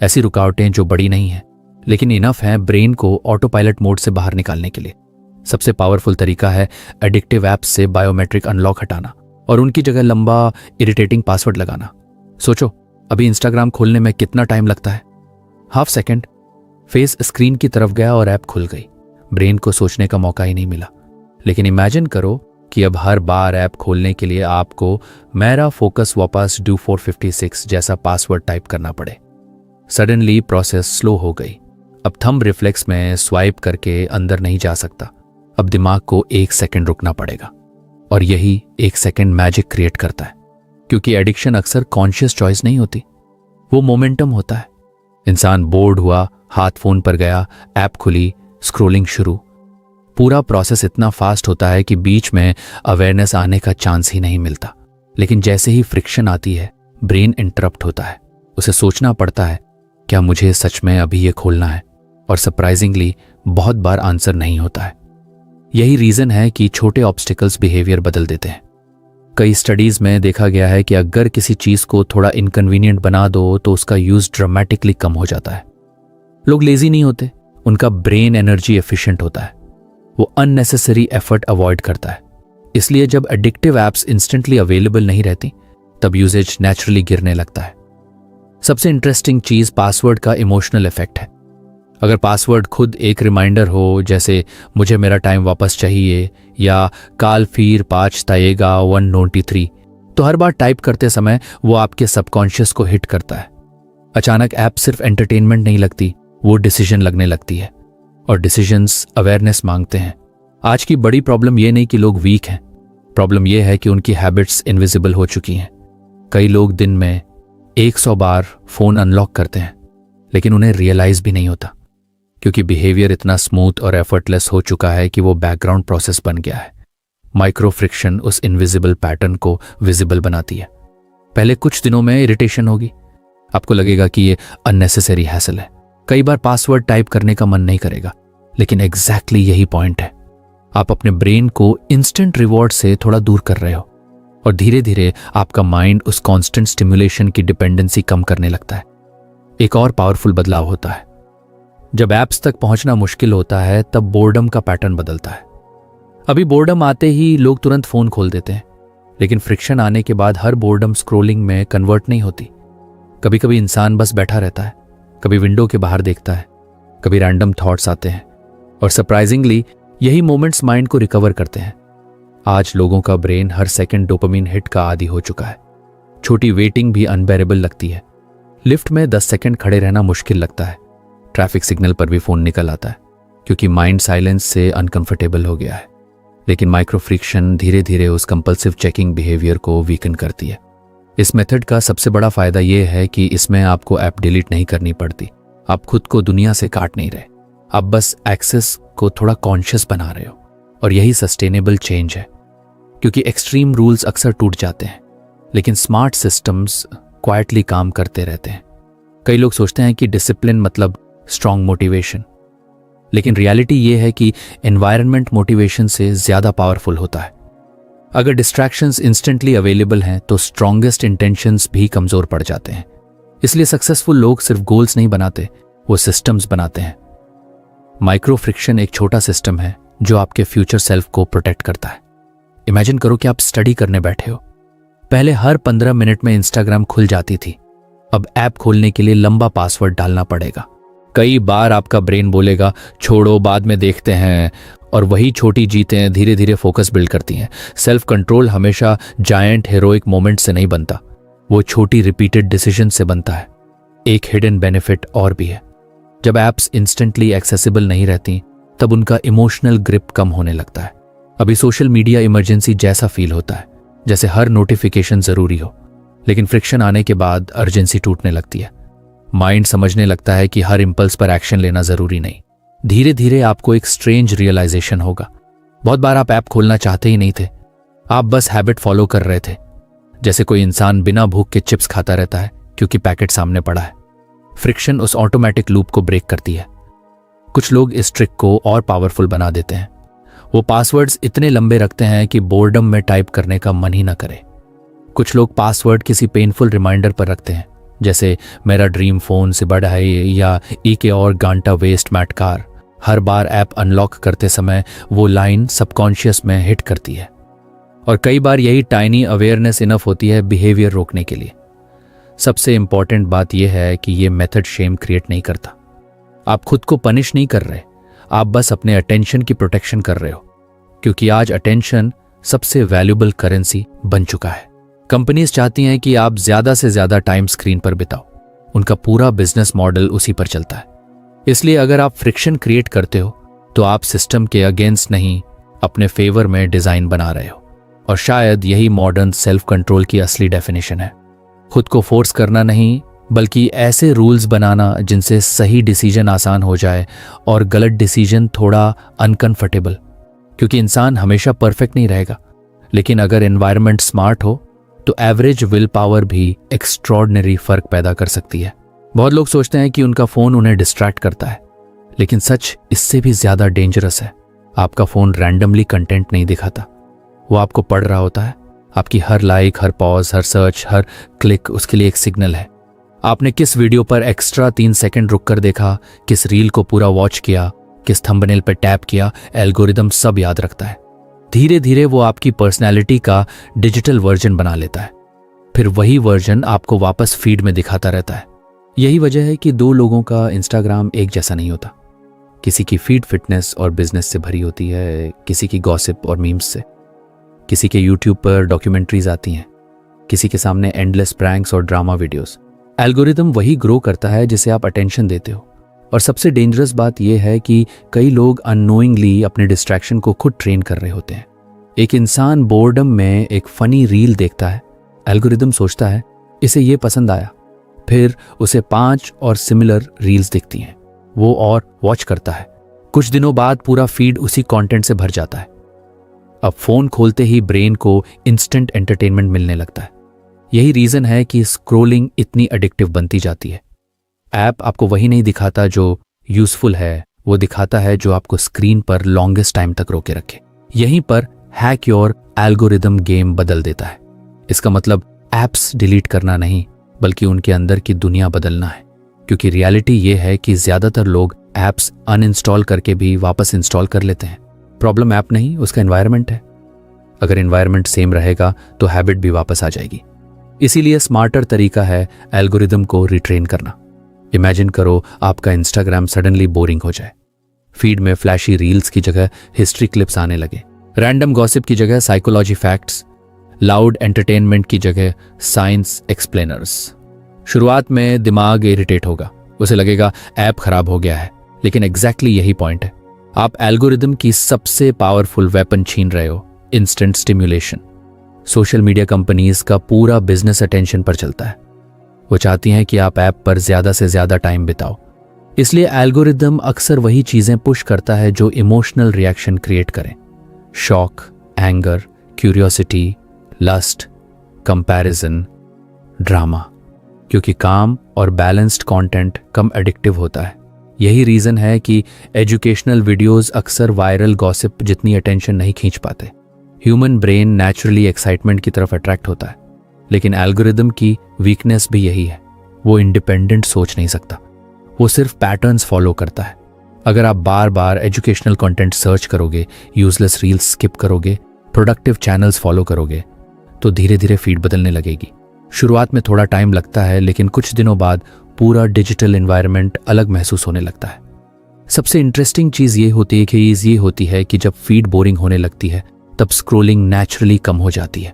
ऐसी रुकावटें जो बड़ी नहीं हैं लेकिन इनफ हैं ब्रेन को ऑटो पायलट मोड से बाहर निकालने के लिए। सबसे पावरफुल तरीका है एडिक्टिव ऐप्स से बायोमेट्रिक अनलॉक हटाना और उनकी जगह लंबा इरिटेटिंग पासवर्ड लगाना। सोचो, अभी इंस्टाग्राम खोलने में कितना टाइम लगता है? Half second. फेस स्क्रीन की तरफ गया और ऐप खुल गई। ब्रेन को सोचने का मौका ही नहीं मिला। लेकिन इमेजिन करो कि अब हर बार ऐप खोलने के लिए आपको मेरा फोकस वापस डू 456 जैसा पासवर्ड टाइप करना पड़े। सडनली प्रोसेस स्लो हो गई। अब थंब रिफ्लेक्स में स्वाइप करके अंदर नहीं जा सकता। अब दिमाग को 1 सेकंड रुकना पड़ेगा। और यही 1 सेकंड मैजिक क्रिएट करता है, क्योंकि एडिक्शन अक्सर कॉन्शियस चॉइस नहीं होती, वो मोमेंटम होता है। इंसान बोर्ड हुआ, हाथ फोन पर गया, ऐप खुली, स्क्रोलिंग शुरू। पूरा प्रोसेस इतना फास्ट होता है कि बीच में अवेयरनेस आने का चांस ही नहीं मिलता। लेकिन जैसे ही फ्रिक्शन आती है ब्रेन इंटरप्ट होता है। उसे सोचना पड़ता है, क्या मुझे सच में अभी ये खोलना है? और सरप्राइजिंगली बहुत बार आंसर नहीं होता है। यही रीजन है कि छोटे ऑब्स्टिकल्स बिहेवियर बदल देते हैं। कई स्टडीज में देखा गया है कि अगर किसी चीज को थोड़ा इनकन्वीनियंट बना दो तो उसका यूज ड्रामेटिकली कम हो जाता है। लोग लेजी नहीं होते, उनका ब्रेन एनर्जी एफिशिएंट होता है। वो अननेसेसरी एफर्ट अवॉइड करता है। इसलिए जब एडिक्टिव एप्स इंस्टेंटली अवेलेबल नहीं रहती तब यूजेज नेचुरली गिरने लगता है। सबसे इंटरेस्टिंग चीज पासवर्ड का इमोशनल इफेक्ट है। अगर पासवर्ड खुद एक रिमाइंडर हो, जैसे मुझे मेरा टाइम वापस चाहिए या काल फिर 5 ताएगा 193, तो हर बार टाइप करते समय वो आपके सबकॉन्शियस को हिट करता है। अचानक ऐप सिर्फ एंटरटेनमेंट नहीं लगती, वो डिसीजन लगने लगती है, और डिसीजंस अवेयरनेस मांगते हैं। आज की बड़ी प्रॉब्लम ये नहीं कि लोग वीक हैं, प्रॉब्लम ये है कि उनकी हैबिट्स इनविजिबल हो चुकी हैं। कई लोग दिन में 100 बार फोन अनलॉक करते हैं, लेकिन उन्हें रियलाइज भी नहीं होता, क्योंकि बिहेवियर इतना स्मूथ और एफर्टलेस हो चुका है कि वो बैकग्राउंड प्रोसेस बन गया है। माइक्रो फ्रिक्शन उस इनविजिबल पैटर्न को विजिबल बनाती है। पहले कुछ दिनों में इरिटेशन होगी, आपको लगेगा कि ये अननेसेसरी हैसल है। कई बार पासवर्ड टाइप करने का मन नहीं करेगा, लेकिन एग्जैक्टली यही पॉइंट है। आप अपने ब्रेन को इंस्टेंट रिवॉर्ड से थोड़ा दूर कर रहे हो, और धीरे धीरे आपका माइंड उस कांस्टेंट स्टिमुलेशन की डिपेंडेंसी कम करने लगता है। एक और पावरफुल बदलाव होता है। जब ऐप्स तक पहुंचना मुश्किल होता है, तब बोर्डम का पैटर्न बदलता है। अभी बोर्डम आते ही लोग तुरंत फोन खोल देते हैं, लेकिन फ्रिक्शन आने के बाद हर बोर्डम स्क्रोलिंग में कन्वर्ट नहीं होती। कभी कभी इंसान बस बैठा रहता है, कभी विंडो के बाहर देखता है, कभी रैंडम थॉट्स आते हैं, और सरप्राइजिंगली यही मोमेंट्स माइंड को रिकवर करते हैं। आज लोगों का ब्रेन हर सेकंड डोपामिन हिट का आदी हो चुका है। छोटी वेटिंग भी अनबेरेबल लगती है। लिफ्ट में 10 सेकंड खड़े रहना मुश्किल लगता है। ट्रैफिक सिग्नल पर भी फोन निकल आता है, क्योंकि माइंड साइलेंस से अनकंफर्टेबल हो गया है। लेकिन माइक्रो फ्रिक्शन धीरे धीरे उस कंपल्सिव चेकिंग बिहेवियर को वीकन करती है। इस मेथड का सबसे बड़ा फायदा यह है कि इसमें आपको ऐप डिलीट नहीं करनी पड़ती। आप खुद को दुनिया से काट नहीं रहे, आप बस एक्सेस को थोड़ा कॉन्शियस बना रहे हो, और यही सस्टेनेबल चेंज है। क्योंकि एक्सट्रीम रूल्स अक्सर टूट जाते हैं, लेकिन स्मार्ट सिस्टम्स क्वाइटली काम करते रहते हैं। कई लोग सोचते हैं कि डिसिप्लिन मतलब स्ट्रॉन्ग मोटिवेशन, लेकिन रियलिटी ये है कि एनवायरनमेंट मोटिवेशन से ज्यादा पावरफुल होता है। अगर डिस्ट्रैक्शंस इंस्टेंटली अवेलेबल हैं, तो स्ट्रॉन्गेस्ट इंटेंशंस भी कमजोर पड़ जाते हैं। इसलिए सक्सेसफुल लोग सिर्फ गोल्स नहीं बनाते, वो सिस्टम्स बनाते हैं। माइक्रो फ्रिक्शन एक छोटा सिस्टम है जो आपके फ्यूचर सेल्फ को प्रोटेक्ट करता है। इमेजिन करो कि आप स्टडी करने बैठे हो। पहले हर 15 मिनट में इंस्टाग्राम खुल जाती थी, अब ऐप खोलने के लिए लंबा पासवर्ड डालना पड़ेगा। कई बार आपका ब्रेन बोलेगा छोड़ो बाद में देखते हैं, और वही छोटी जीतें धीरे धीरे फोकस बिल्ड करती हैं। सेल्फ कंट्रोल हमेशा जायंट हीरोइक मोमेंट से नहीं बनता, वो छोटी रिपीटेड डिसीजन से बनता है। एक हिडन बेनिफिट और भी है। जब ऐप्स इंस्टेंटली एक्सेसिबल नहीं रहती, तब उनका इमोशनल ग्रिप कम होने लगता है। अभी सोशल मीडिया इमरजेंसी जैसा फील होता है, जैसे हर नोटिफिकेशन जरूरी हो। लेकिन फ्रिक्शन आने के बाद अर्जेंसी टूटने लगती है। माइंड समझने लगता है कि हर इंपल्स पर एक्शन लेना जरूरी नहीं। धीरे धीरे आपको एक स्ट्रेंज रियलाइजेशन होगा। बहुत बार आप ऐप खोलना चाहते ही नहीं थे, आप बस हैबिट फॉलो कर रहे थे। जैसे कोई इंसान बिना भूख के चिप्स खाता रहता है क्योंकि पैकेट सामने पड़ा है। फ्रिक्शन उस ऑटोमेटिक लूप को ब्रेक करती है। कुछ लोग इस ट्रिक को और पावरफुल बना देते हैं। वो पासवर्ड्स इतने लंबे रखते हैं कि बोर्डम में टाइप करने का मन ही ना करे। कुछ लोग पासवर्ड किसी पेनफुल रिमाइंडर पर रखते हैं, जैसे मेरा ड्रीम फोन से बड़ा है या के और गांटा वेस्ट मैट कार। हर बार ऐप अनलॉक करते समय वो लाइन सबकॉन्शियस में हिट करती है, और कई बार यही टाइनी अवेयरनेस इनफ होती है बिहेवियर रोकने के लिए। सबसे इंपॉर्टेंट बात यह है कि ये मेथड शेम क्रिएट नहीं करता। आप खुद को पनिश नहीं कर रहे, आप बस अपने अटेंशन की प्रोटेक्शन कर रहे हो, क्योंकि आज अटेंशन सबसे वैल्यूबल करेंसी बन चुका है। कंपनीज चाहती हैं कि आप ज्यादा से ज्यादा टाइम स्क्रीन पर बिताओ। उनका पूरा बिजनेस मॉडल उसी पर चलता है। इसलिए अगर आप फ्रिक्शन क्रिएट करते हो, तो आप सिस्टम के अगेंस्ट नहीं, अपने फेवर में डिजाइन बना रहे हो। और शायद यही मॉडर्न सेल्फ कंट्रोल की असली डेफिनेशन है। खुद को फोर्स करना नहीं, बल्कि ऐसे रूल्स बनाना जिनसे सही डिसीजन आसान हो जाए और गलत डिसीजन थोड़ा अनकंफर्टेबल। क्योंकि इंसान हमेशा परफेक्ट नहीं रहेगा, लेकिन अगर एनवायरनमेंट स्मार्ट हो तो एवरेज विल पावर भी एक्स्ट्रॉर्डिनरी फर्क पैदा कर सकती है। बहुत लोग सोचते हैं कि उनका फोन उन्हें डिस्ट्रैक्ट करता है, लेकिन सच इससे भी ज्यादा डेंजरस है। आपका फोन रैंडमली कंटेंट नहीं दिखाता, वो आपको पढ़ रहा होता है। आपकी हर लाइक, हर पॉज, हर सर्च, हर क्लिक उसके लिए एक सिग्नल है। आपने किस वीडियो पर एक्स्ट्रा 3 सेकंड रुककर देखा, किस रील को पूरा वॉच किया, किस थंबनेल पर टैप किया, एल्गोरिदम सब याद रखता है। धीरे धीरे वो आपकी पर्सनैलिटी का डिजिटल वर्जन बना लेता है। फिर वही वर्जन आपको वापस फीड में दिखाता रहता है। यही वजह है कि दो लोगों का इंस्टाग्राम एक जैसा नहीं होता। किसी की फीड फिटनेस और बिजनेस से भरी होती है, किसी की गॉसिप और मीम्स से, किसी के यूट्यूब पर डॉक्यूमेंट्रीज आती हैं, किसी के सामने एंडलेस प्रैंक्स और ड्रामा वीडियोस। एल्गोरिदम वही ग्रो करता है जिसे आप अटेंशन देते हो। और सबसे डेंजरस बात यह है कि कई लोग अननोइंगली अपने डिस्ट्रैक्शन को खुद ट्रेन कर रहे होते हैं। एक इंसान बोर्डम में एक फनी रील देखता है, एल्गोरिदम सोचता है इसे ये पसंद आया, फिर उसे 5 और सिमिलर रील्स दिखती हैं, वो और वॉच करता है। कुछ दिनों बाद पूरा फीड उसी कंटेंट से भर जाता है। अब फोन खोलते ही ब्रेन को इंस्टेंट एंटरटेनमेंट मिलने लगता है। यही रीजन है कि स्क्रोलिंग इतनी एडिक्टिव बनती जाती है। ऐप आपको वही नहीं दिखाता जो यूजफुल है, वो दिखाता है जो आपको स्क्रीन पर लॉन्गेस्ट टाइम तक रोके रखे। यहीं पर हैक योर एल्गोरिदम गेम बदल देता है। इसका मतलब ऐप्स डिलीट करना नहीं, बल्कि उनके अंदर की दुनिया बदलना है। क्योंकि रियलिटी ये है कि ज्यादातर लोग ऐप्स अनइंस्टॉल करके भी वापस इंस्टॉल कर लेते हैं। प्रॉब्लम ऐप नहीं, उसका एनवायरनमेंट है। अगर एनवायरनमेंट सेम रहेगा तो हैबिट भी वापस आ जाएगी। इसीलिए स्मार्टर तरीका है एल्गोरिदम को रिट्रेन करना। इमेजिन करो आपका इंस्टाग्राम सडनली बोरिंग हो जाए। फीड में फ्लैशी रील्स की जगह हिस्ट्री क्लिप्स आने लगे, रैंडम गॉसिप की जगह साइकोलॉजी फैक्ट्स, लाउड एंटरटेनमेंट की जगह साइंस एक्सप्लेनर्स। शुरुआत में दिमाग इरिटेट होगा, उसे लगेगा ऐप खराब हो गया है, लेकिन एग्जैक्टली यही पॉइंट है। आप एल्गोरिदम की सबसे पावरफुल वेपन छीन रहे हो, instant stimulation. Social media companies का पूरा बिजनेस अटेंशन पर चलता है। वो चाहती हैं कि आप ऐप पर ज्यादा से ज्यादा टाइम बिताओ। इसलिए एल्गोरिदम अक्सर वही चीजें पुश करता है जो इमोशनल रिएक्शन क्रिएट करें। Shock, anger, curiosity, lust, comparison, drama. क्योंकि काम और बैलेंस्ड कंटेंट कम एडिक्टिव होता है। यही रीजन है कि एजुकेशनल वीडियोस अक्सर वायरल गॉसिप जितनी अटेंशन नहीं खींच पाते। ह्यूमन ब्रेन नेचुरली एक्साइटमेंट की तरफ अट्रैक्ट होता है, लेकिन एल्गोरिदम की वीकनेस भी यही है। वो इंडिपेंडेंट सोच नहीं सकता, वो सिर्फ पैटर्न्स फॉलो करता है। अगर आप बार बार एजुकेशनल कंटेंट सर्च करोगे, यूजलेस रील्स स्किप करोगे, प्रोडक्टिव चैनल्स फॉलो करोगे, तो धीरे धीरे फीड बदलने लगेगी। शुरुआत में थोड़ा टाइम लगता है, लेकिन कुछ दिनों बाद पूरा डिजिटल एनवायरनमेंट अलग महसूस होने लगता है। सबसे इंटरेस्टिंग चीज़ ये होती है कि जब फीड बोरिंग होने लगती है, तब स्क्रोलिंग नेचुरली कम हो जाती है।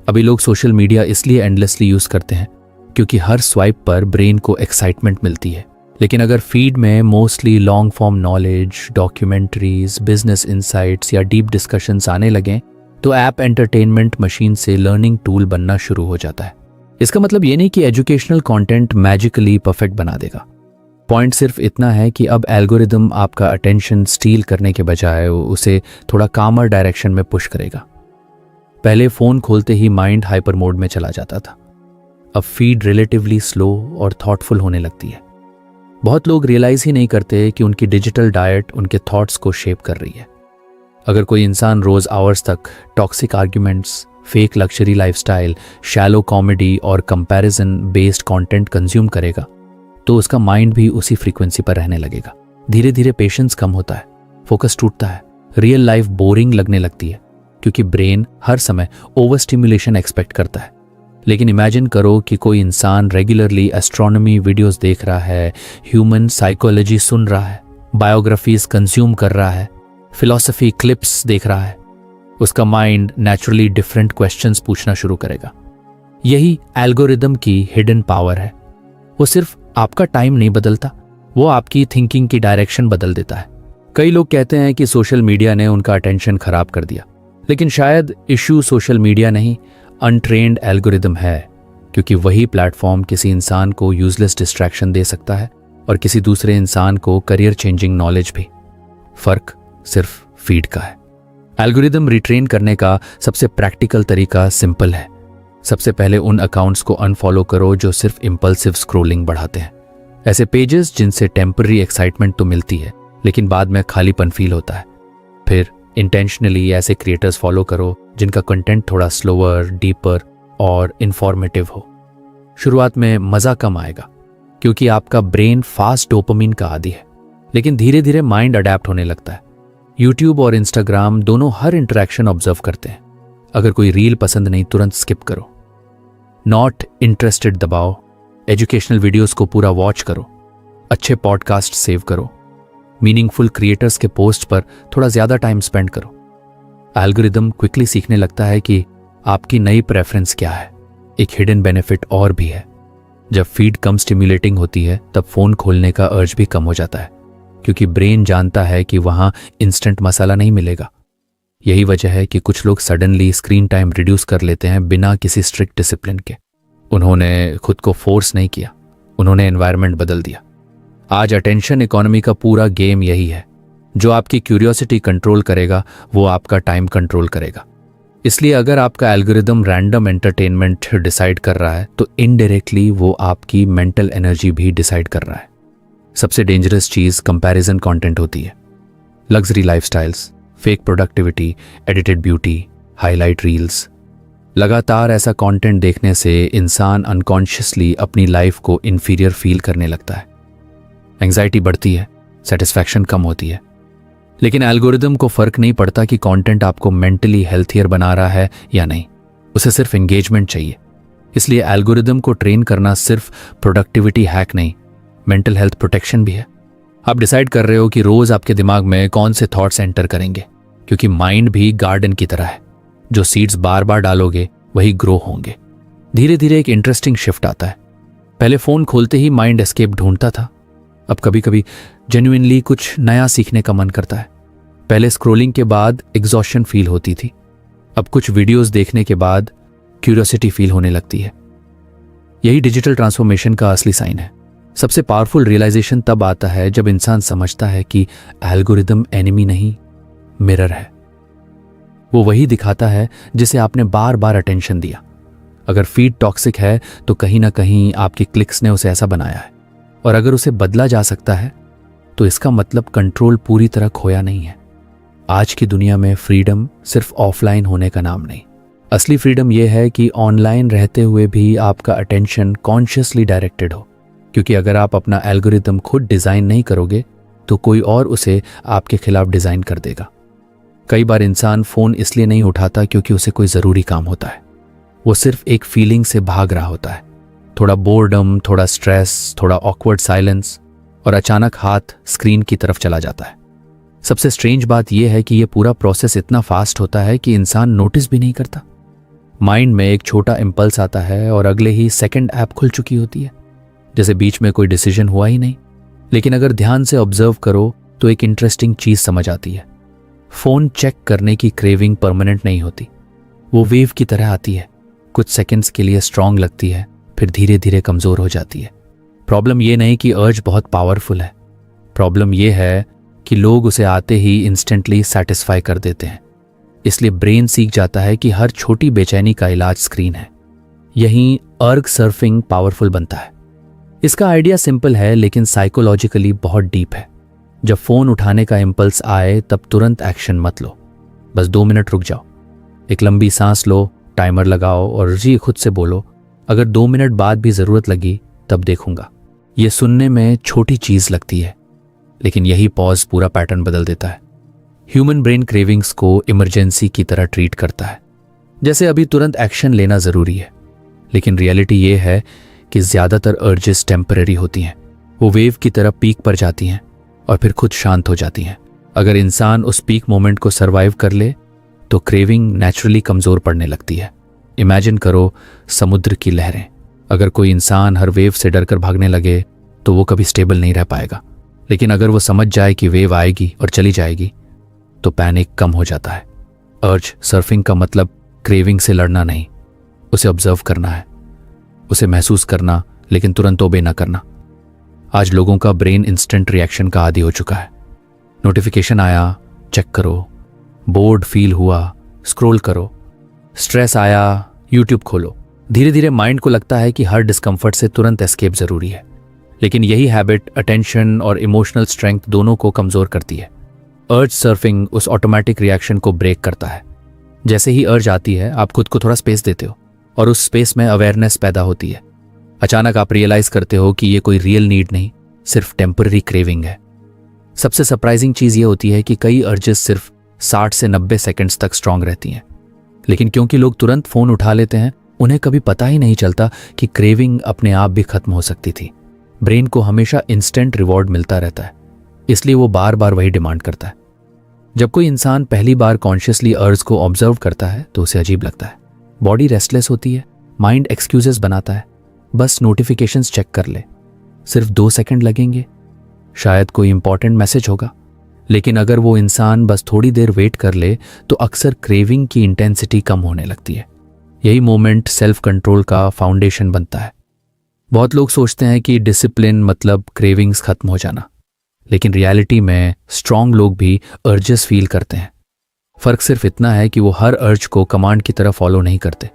अभी लोग सोशल मीडिया इसलिए एंडलेसली यूज करते हैं क्योंकि हर स्वाइप पर ब्रेन को एक्साइटमेंट मिलती है। लेकिन अगर फीड में mostly long form knowledge, documentaries, business insights या डीप डिस्कशंस आने लगें, तो ऐप एंटरटेनमेंट मशीन से लर्निंग टूल बनना शुरू हो जाता है। इसका मतलब ये नहीं कि एजुकेशनल कंटेंट मैजिकली परफेक्ट बना देगा। पॉइंट सिर्फ इतना है कि अब एल्गोरिदम आपका अटेंशन स्टील करने के बजाय उसे थोड़ा कामर डायरेक्शन में पुश करेगा। पहले फोन खोलते ही माइंड हाइपर मोड में चला जाता था, अब फीड रिलेटिवली स्लो और थॉटफुल होने लगती है। बहुत लोग रियलाइज ही नहीं करते कि उनकी डिजिटल डाइट उनके थॉट्स को शेप कर रही है। अगर कोई इंसान रोज आवर्स तक toxic arguments, fake luxury lifestyle, shallow comedy और कंपैरिजन बेस्ड कंटेंट कंज्यूम करेगा, तो उसका माइंड भी उसी फ्रीक्वेंसी पर रहने लगेगा। धीरे धीरे पेशेंस कम होता है, फोकस टूटता है, रियल लाइफ बोरिंग लगने लगती है, क्योंकि ब्रेन हर समय ओवर स्टिम्युलेशन एक्सपेक्ट करता है। लेकिन इमेजिन करो कि कोई इंसान रेगुलरली एस्ट्रोनॉमी वीडियोस देख रहा है, ह्यूमन साइकोलॉजी सुन रहा है, बायोग्राफीज कंज्यूम कर रहा है, फिलॉसफी क्लिप्स देख रहा है। उसका माइंड नेचुरली डिफरेंट क्वेश्चंस पूछना शुरू करेगा। यही एल्गोरिदम की हिडन पावर है। वो सिर्फ आपका टाइम नहीं बदलता, वो आपकी थिंकिंग की डायरेक्शन बदल देता है। कई लोग कहते हैं कि सोशल मीडिया ने उनका अटेंशन खराब कर दिया, लेकिन शायद इशू सोशल मीडिया नहीं, अनट्रेन्ड एल्गोरिदम है। क्योंकि वही प्लेटफॉर्म किसी इंसान को यूजलेस डिस्ट्रैक्शन दे सकता है और किसी दूसरे इंसान को करियर चेंजिंग नॉलेज भी। फर्क सिर्फ फीड का है। एल्गोरिदम रिट्रेन करने का सबसे प्रैक्टिकल तरीका सिंपल है। सबसे पहले उन अकाउंट्स को अनफॉलो करो जो सिर्फ इंपल्सिव स्क्रोलिंग बढ़ाते हैं। ऐसे पेजेस जिनसे टेम्पररी एक्साइटमेंट तो मिलती है, लेकिन बाद में खालीपन फील होता है। फिर इंटेंशनली ऐसे क्रिएटर्स फॉलो करो जिनका कंटेंट थोड़ा स्लोअर, डीपर और इंफॉर्मेटिव हो। शुरुआत में मज़ा कम आएगा क्योंकि आपका ब्रेन फास्ट डोपामिन का आदी है, लेकिन धीरे धीरे माइंड अडेप्ट होने लगता है। यूट्यूब और इंस्टाग्राम दोनों हर इंटरेक्शन ऑब्जर्व करते हैं। अगर कोई रील पसंद नहीं, तुरंत स्किप करो। नॉट इंटरेस्टेड दबाओ, एजुकेशनल वीडियोस को पूरा वॉच करो, अच्छे पॉडकास्ट सेव करो, मीनिंगफुल क्रिएटर्स के पोस्ट पर थोड़ा ज्यादा टाइम स्पेंड करो। एल्गोरिदम क्विकली सीखने लगता है कि आपकी नई प्रेफरेंस क्या है। एक हिडन बेनिफिट और भी है, जब फीड कम स्टिम्युलेटिंग होती है तब फोन खोलने का अर्ज भी कम हो जाता है, क्योंकि ब्रेन जानता है कि वहां इंस्टेंट मसाला नहीं मिलेगा। यही वजह है कि कुछ लोग सडनली स्क्रीन टाइम रिड्यूस कर लेते हैं बिना किसी स्ट्रिक्ट डिसिप्लिन के। उन्होंने खुद को फोर्स नहीं किया, उन्होंने एनवायरनमेंट बदल दिया। आज अटेंशन इकोनॉमी का पूरा गेम यही है। जो आपकी क्यूरियोसिटी कंट्रोल करेगा वो आपका टाइम कंट्रोल करेगा। इसलिए अगर आपका एल्गोरिदम रैंडम एंटरटेनमेंट डिसाइड कर रहा है तो इनडायरेक्टली वो आपकी मेंटल एनर्जी भी डिसाइड कर रहा है। सबसे डेंजरस चीज कंपैरिजन कंटेंट होती है। Luxury lifestyles, fake productivity, edited beauty, highlight reels. लगातार ऐसा कंटेंट देखने से इंसान अनकॉन्शियसली अपनी लाइफ को इन्फीरियर फील करने लगता है। एंग्जाइटी बढ़ती है, सेटिस्फैक्शन कम होती है। लेकिन एल्गोरिदम को फर्क नहीं पड़ता कि कंटेंट आपको मेंटली हेल्थियर बना रहा है या नहीं, उसे सिर्फ एंगेजमेंट चाहिए। इसलिए एल्गोरिदम को ट्रेन करना सिर्फ प्रोडक्टिविटी हैक नहीं, मेंटल हेल्थ प्रोटेक्शन भी है। आप डिसाइड कर रहे हो कि रोज आपके दिमाग में कौन से थॉट्स एंटर करेंगे, क्योंकि माइंड भी गार्डन की तरह है। जो सीड्स बार बार डालोगे वही ग्रो होंगे। धीरे धीरे एक इंटरेस्टिंग शिफ्ट आता है। पहले फोन खोलते ही माइंड एस्केप ढूंढता था, अब कभी कभी जेन्युइनली कुछ नया सीखने का मन करता है। पहले स्क्रोलिंग के बाद एग्जॉशन फील होती थी, अब कुछ वीडियोस देखने के बाद क्यूरियोसिटी फील होने लगती है। यही डिजिटल ट्रांसफॉर्मेशन का असली साइन है। सबसे पावरफुल रियलाइजेशन तब आता है जब इंसान समझता है कि एल्गोरिदम एनिमी नहीं, मिरर है। वो वही दिखाता है जिसे आपने बार बार अटेंशन दिया। अगर फीड टॉक्सिक है तो कहीं ना कहीं आपके क्लिक्स ने उसे ऐसा बनाया है, और अगर उसे बदला जा सकता है तो इसका मतलब कंट्रोल पूरी तरह खोया नहीं है। आज की दुनिया में फ्रीडम सिर्फ ऑफलाइन होने का नाम नहीं, असली फ्रीडम यह है कि ऑनलाइन रहते हुए भी आपका अटेंशन कॉन्शियसली डायरेक्टेड हो। क्योंकि अगर आप अपना एल्गोरिदम खुद डिजाइन नहीं करोगे तो कोई और उसे आपके खिलाफ डिजाइन कर देगा। कई बार इंसान फोन इसलिए नहीं उठाता क्योंकि उसे कोई जरूरी काम होता है, वो सिर्फ एक फीलिंग से भाग रहा होता है। थोड़ा बोर्डम, थोड़ा स्ट्रेस, थोड़ा ऑकवर्ड साइलेंस, और अचानक हाथ स्क्रीन की तरफ चला जाता है। सबसे स्ट्रेंज बात यह है कि यह पूरा प्रोसेस इतना फास्ट होता है कि इंसान नोटिस भी नहीं करता। माइंड में एक छोटा इंपल्स आता है और अगले ही सेकंड ऐप खुल चुकी होती है, जैसे बीच में कोई डिसीजन हुआ ही नहीं। लेकिन अगर ध्यान से ऑब्जर्व करो तो एक इंटरेस्टिंग चीज समझ आती है। फोन चेक करने की क्रेविंग परमानेंट नहीं होती, वो वेव की तरह आती है। कुछ सेकंड्स के लिए स्ट्रांग लगती है, फिर धीरे धीरे कमजोर हो जाती है। प्रॉब्लम यह नहीं कि अर्ज बहुत पावरफुल है, प्रॉब्लम यह है कि लोग उसे आते ही इंस्टेंटली सेटिस्फाई कर देते हैं। इसलिए ब्रेन सीख जाता है कि हर छोटी बेचैनी का इलाज स्क्रीन है। यहीं अर्ग सर्फिंग पावरफुल बनता है। इसका आइडिया सिंपल है लेकिन साइकोलॉजिकली बहुत डीप है। जब फोन उठाने का इंपल्स आए तब तुरंत एक्शन मत लो, बस 2 मिनट रुक जाओ, एक लंबी सांस लो, टाइमर लगाओ और जी खुद से बोलो, अगर 2 मिनट बाद भी जरूरत लगी तब देखूंगा। यह सुनने में छोटी चीज लगती है, लेकिन यही पॉज पूरा पैटर्न बदल देता है। ह्यूमन ब्रेन क्रेविंग्स को इमरजेंसी की तरह ट्रीट करता है, जैसे अभी तुरंत एक्शन लेना जरूरी है। लेकिन रियलिटी यह है कि ज्यादातर अर्जेस टेम्पररी होती हैं, वो वेव की तरह पीक पर जाती हैं और फिर खुद शांत हो जाती हैं। अगर इंसान उस पीक मोमेंट को सरवाइव कर ले तो क्रेविंग नेचुरली कमजोर पड़ने लगती है। इमेजिन करो समुद्र की लहरें, अगर कोई इंसान हर वेव से डरकर भागने लगे तो वो कभी स्टेबल नहीं रह पाएगा। लेकिन अगर वो समझ जाए कि वेव आएगी और चली जाएगी तो पैनिक कम हो जाता है। अर्ज सर्फिंग का मतलब क्रेविंग से लड़ना नहीं, उसे ऑब्जर्व करना है, उसे महसूस करना, लेकिन तुरंत ओबे ना करना। आज लोगों का ब्रेन इंस्टेंट रिएक्शन का आदी हो चुका है। नोटिफिकेशन आया, चेक करो, बोर्ड फील हुआ, स्क्रॉल करो, स्ट्रेस आया, यूट्यूब खोलो। धीरे धीरे माइंड को लगता है कि हर डिस्कम्फर्ट से तुरंत एस्केप जरूरी है। लेकिन यही हैबिट अटेंशन और इमोशनल स्ट्रेंथ दोनों को कमजोर करती है। अर्ज सर्फिंग उस ऑटोमेटिक रिएक्शन को ब्रेक करता है। जैसे ही अर्ज आती है आप खुद को थोड़ा स्पेस देते हो और उस स्पेस में अवेयरनेस पैदा होती है। अचानक आप रियलाइज करते हो कि ये कोई रियल नीड नहीं, सिर्फ टेम्पररी क्रेविंग है। सबसे सरप्राइजिंग चीज ये होती है कि कई अर्जेस सिर्फ 60 से 90 सेकंड्स तक स्ट्रांग रहती हैं। लेकिन क्योंकि लोग तुरंत फोन उठा लेते हैं उन्हें कभी पता ही नहीं चलता कि क्रेविंग अपने आप भी खत्म हो सकती थी। ब्रेन को हमेशा इंस्टेंट रिवॉर्ड मिलता रहता है, इसलिए वो बार बार वही डिमांड करता है। जब कोई इंसान पहली बार कॉन्शियसली अर्ज को ऑब्जर्व करता है तो उसे अजीब लगता है। बॉडी रेस्टलेस होती है, माइंड एक्सक्यूजेस बनाता है, बस नोटिफिकेशंस चेक कर ले, सिर्फ 2 सेकंड लगेंगे, शायद कोई इंपॉर्टेंट मैसेज होगा। लेकिन अगर वो इंसान बस थोड़ी देर वेट कर ले तो अक्सर क्रेविंग की इंटेंसिटी कम होने लगती है। यही मोमेंट सेल्फ कंट्रोल का फाउंडेशन बनता है। बहुत लोग सोचते हैं कि डिसिप्लिन मतलब क्रेविंग्स खत्म हो जाना, लेकिन रियलिटी में स्ट्रांग लोग भी अर्जेस फील करते हैं। फर्क सिर्फ इतना है कि वो हर अर्ज को कमांड की तरह फॉलो नहीं करते।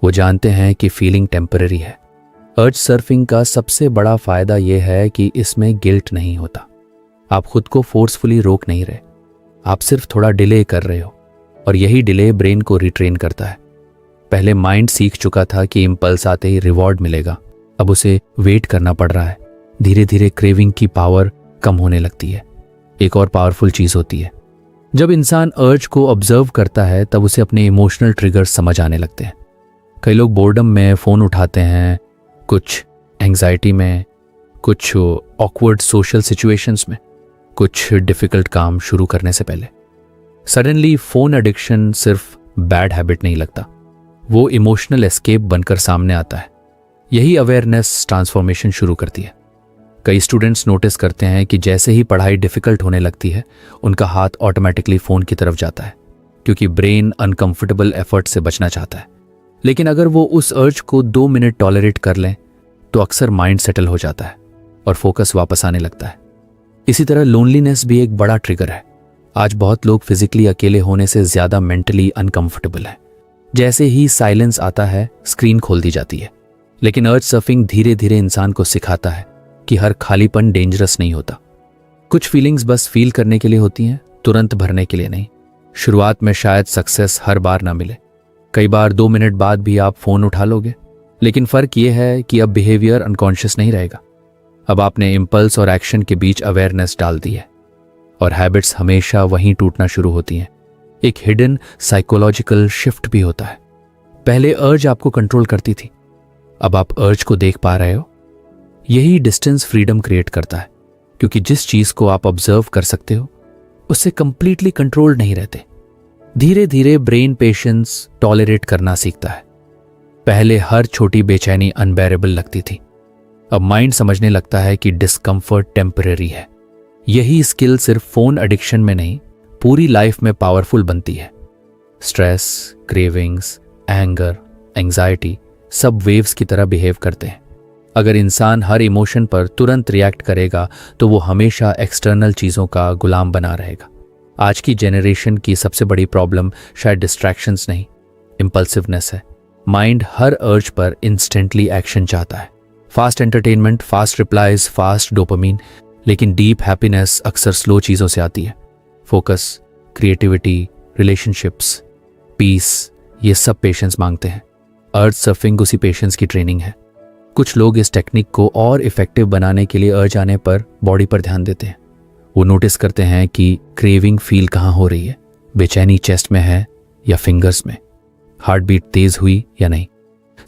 वो जानते हैं कि फीलिंग टेम्पररी है। अर्ज सर्फिंग का सबसे बड़ा फायदा यह है कि इसमें गिल्ट नहीं होता। आप खुद को फोर्सफुली रोक नहीं रहे, आप सिर्फ थोड़ा डिले कर रहे हो, और यही डिले ब्रेन को रिट्रेन करता है। पहले माइंड सीख चुका था कि इंपल्स आते ही रिवॉर्ड मिलेगा, अब उसे वेट करना पड़ रहा है। धीरे धीरे क्रेविंग की पावर कम होने लगती है। एक और पावरफुल चीज होती है, जब इंसान अर्ज को ऑब्जर्व करता है तब उसे अपने इमोशनल ट्रिगर्स समझ आने लगते हैं। कई लोग बोर्डम में फोन उठाते हैं, कुछ एंग्जाइटी में, कुछ ऑकवर्ड सोशल सिचुएशंस में, कुछ डिफिकल्ट काम शुरू करने से पहले। सडनली फोन एडिक्शन सिर्फ बैड हैबिट नहीं लगता, वो इमोशनल एस्केप बनकर सामने आता है। यही अवेयरनेस ट्रांसफॉर्मेशन शुरू करती है। कई स्टूडेंट्स नोटिस करते हैं कि जैसे ही पढ़ाई डिफिकल्ट होने लगती है, उनका हाथ ऑटोमेटिकली फोन की तरफ जाता है, क्योंकि ब्रेन अनकंफर्टेबल एफर्ट से बचना चाहता है। लेकिन अगर वो उस अर्ज को 2 मिनट टॉलरेट कर लें तो अक्सर माइंड सेटल हो जाता है और फोकस वापस आने लगता है। इसी तरह लोनलीनेस भी एक बड़ा ट्रिगर है। आज बहुत लोग फिजिकली अकेले होने से ज्यादा मेंटली अनकंफर्टेबल हैं। जैसे ही साइलेंस आता है, स्क्रीन खोल दी जाती है। लेकिन अर्ज सर्फिंग धीरे धीरे इंसान को सिखाता है कि हर खालीपन डेंजरस नहीं होता। कुछ फीलिंग्स बस फील करने के लिए होती हैं, तुरंत भरने के लिए नहीं। शुरुआत में शायद सक्सेस हर बार ना मिले, कई बार 2 मिनट बाद भी आप फोन उठा लोगे, लेकिन फर्क यह है कि अब बिहेवियर अनकॉन्शियस नहीं रहेगा। अब आपने इंपल्स और एक्शन के बीच अवेयरनेस डाल दी है, और हैबिट्स हमेशा वहीं टूटना शुरू होती हैं। एक हिडन साइकोलॉजिकल शिफ्ट भी होता है। पहले अर्ज आपको कंट्रोल करती थी, अब आप अर्ज को देख पा रहे हो। यही डिस्टेंस फ्रीडम क्रिएट करता है, क्योंकि जिस चीज को आप ऑब्जर्व कर सकते हो उससे कंप्लीटली कंट्रोल नहीं रहते। धीरे धीरे ब्रेन पेशेंस टॉलरेट करना सीखता है। पहले हर छोटी बेचैनी अनबेरेबल लगती थी, अब माइंड समझने लगता है कि डिस्कंफर्ट टेम्पररी है। यही स्किल सिर्फ फोन एडिक्शन में नहीं, पूरी लाइफ में पावरफुल बनती है। स्ट्रेस, क्रेविंग्स, एंगर, एंजाइटी सब वेव्स की तरह बिहेव करते हैं। अगर इंसान हर इमोशन पर तुरंत रिएक्ट करेगा तो वो हमेशा एक्सटर्नल चीज़ों का गुलाम बना रहेगा। आज की जेनरेशन की सबसे बड़ी प्रॉब्लम शायद डिस्ट्रैक्शंस नहीं, इम्पल्सिवनेस है। माइंड हर अर्ज पर इंस्टेंटली एक्शन चाहता है, fast entertainment, fast replies, fast dopamine. लेकिन डीप हैप्पीनेस अक्सर स्लो चीज़ों से आती है। फोकस, क्रिएटिविटी, रिलेशनशिप्स, पीस, ये सब पेशेंस मांगते हैं। अर्ज सर्फिंग उसी पेशेंस की ट्रेनिंग है। कुछ लोग इस टेक्निक को और इफेक्टिव बनाने के लिए अर्ज आने पर बॉडी पर ध्यान देते हैं। वो नोटिस करते हैं कि क्रेविंग फील कहाँ हो रही है, बेचैनी चेस्ट में है या फिंगर्स में, हार्ट बीट तेज हुई या नहीं।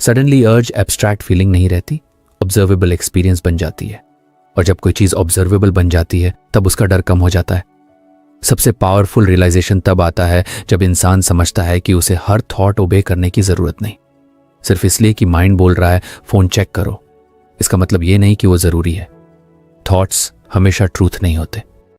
सडनली अर्ज एब्स्ट्रैक्ट फीलिंग नहीं रहती, ऑब्जर्वेबल एक्सपीरियंस बन जाती है। और जब कोई चीज़ ऑब्जर्वेबल बन जाती है तब उसका डर कम हो जाता है। सबसे पावरफुल रियलाइजेशन तब आता है जब इंसान समझता है कि उसे हर थॉट ओबे करने की ज़रूरत नहीं, सिर्फ इसलिए कि माइंड बोल रहा है फोन चेक करो। इसका मतलब ये नहीं कि वो ज़रूरी है। थॉट्स हमेशा ट्रूथ नहीं होते।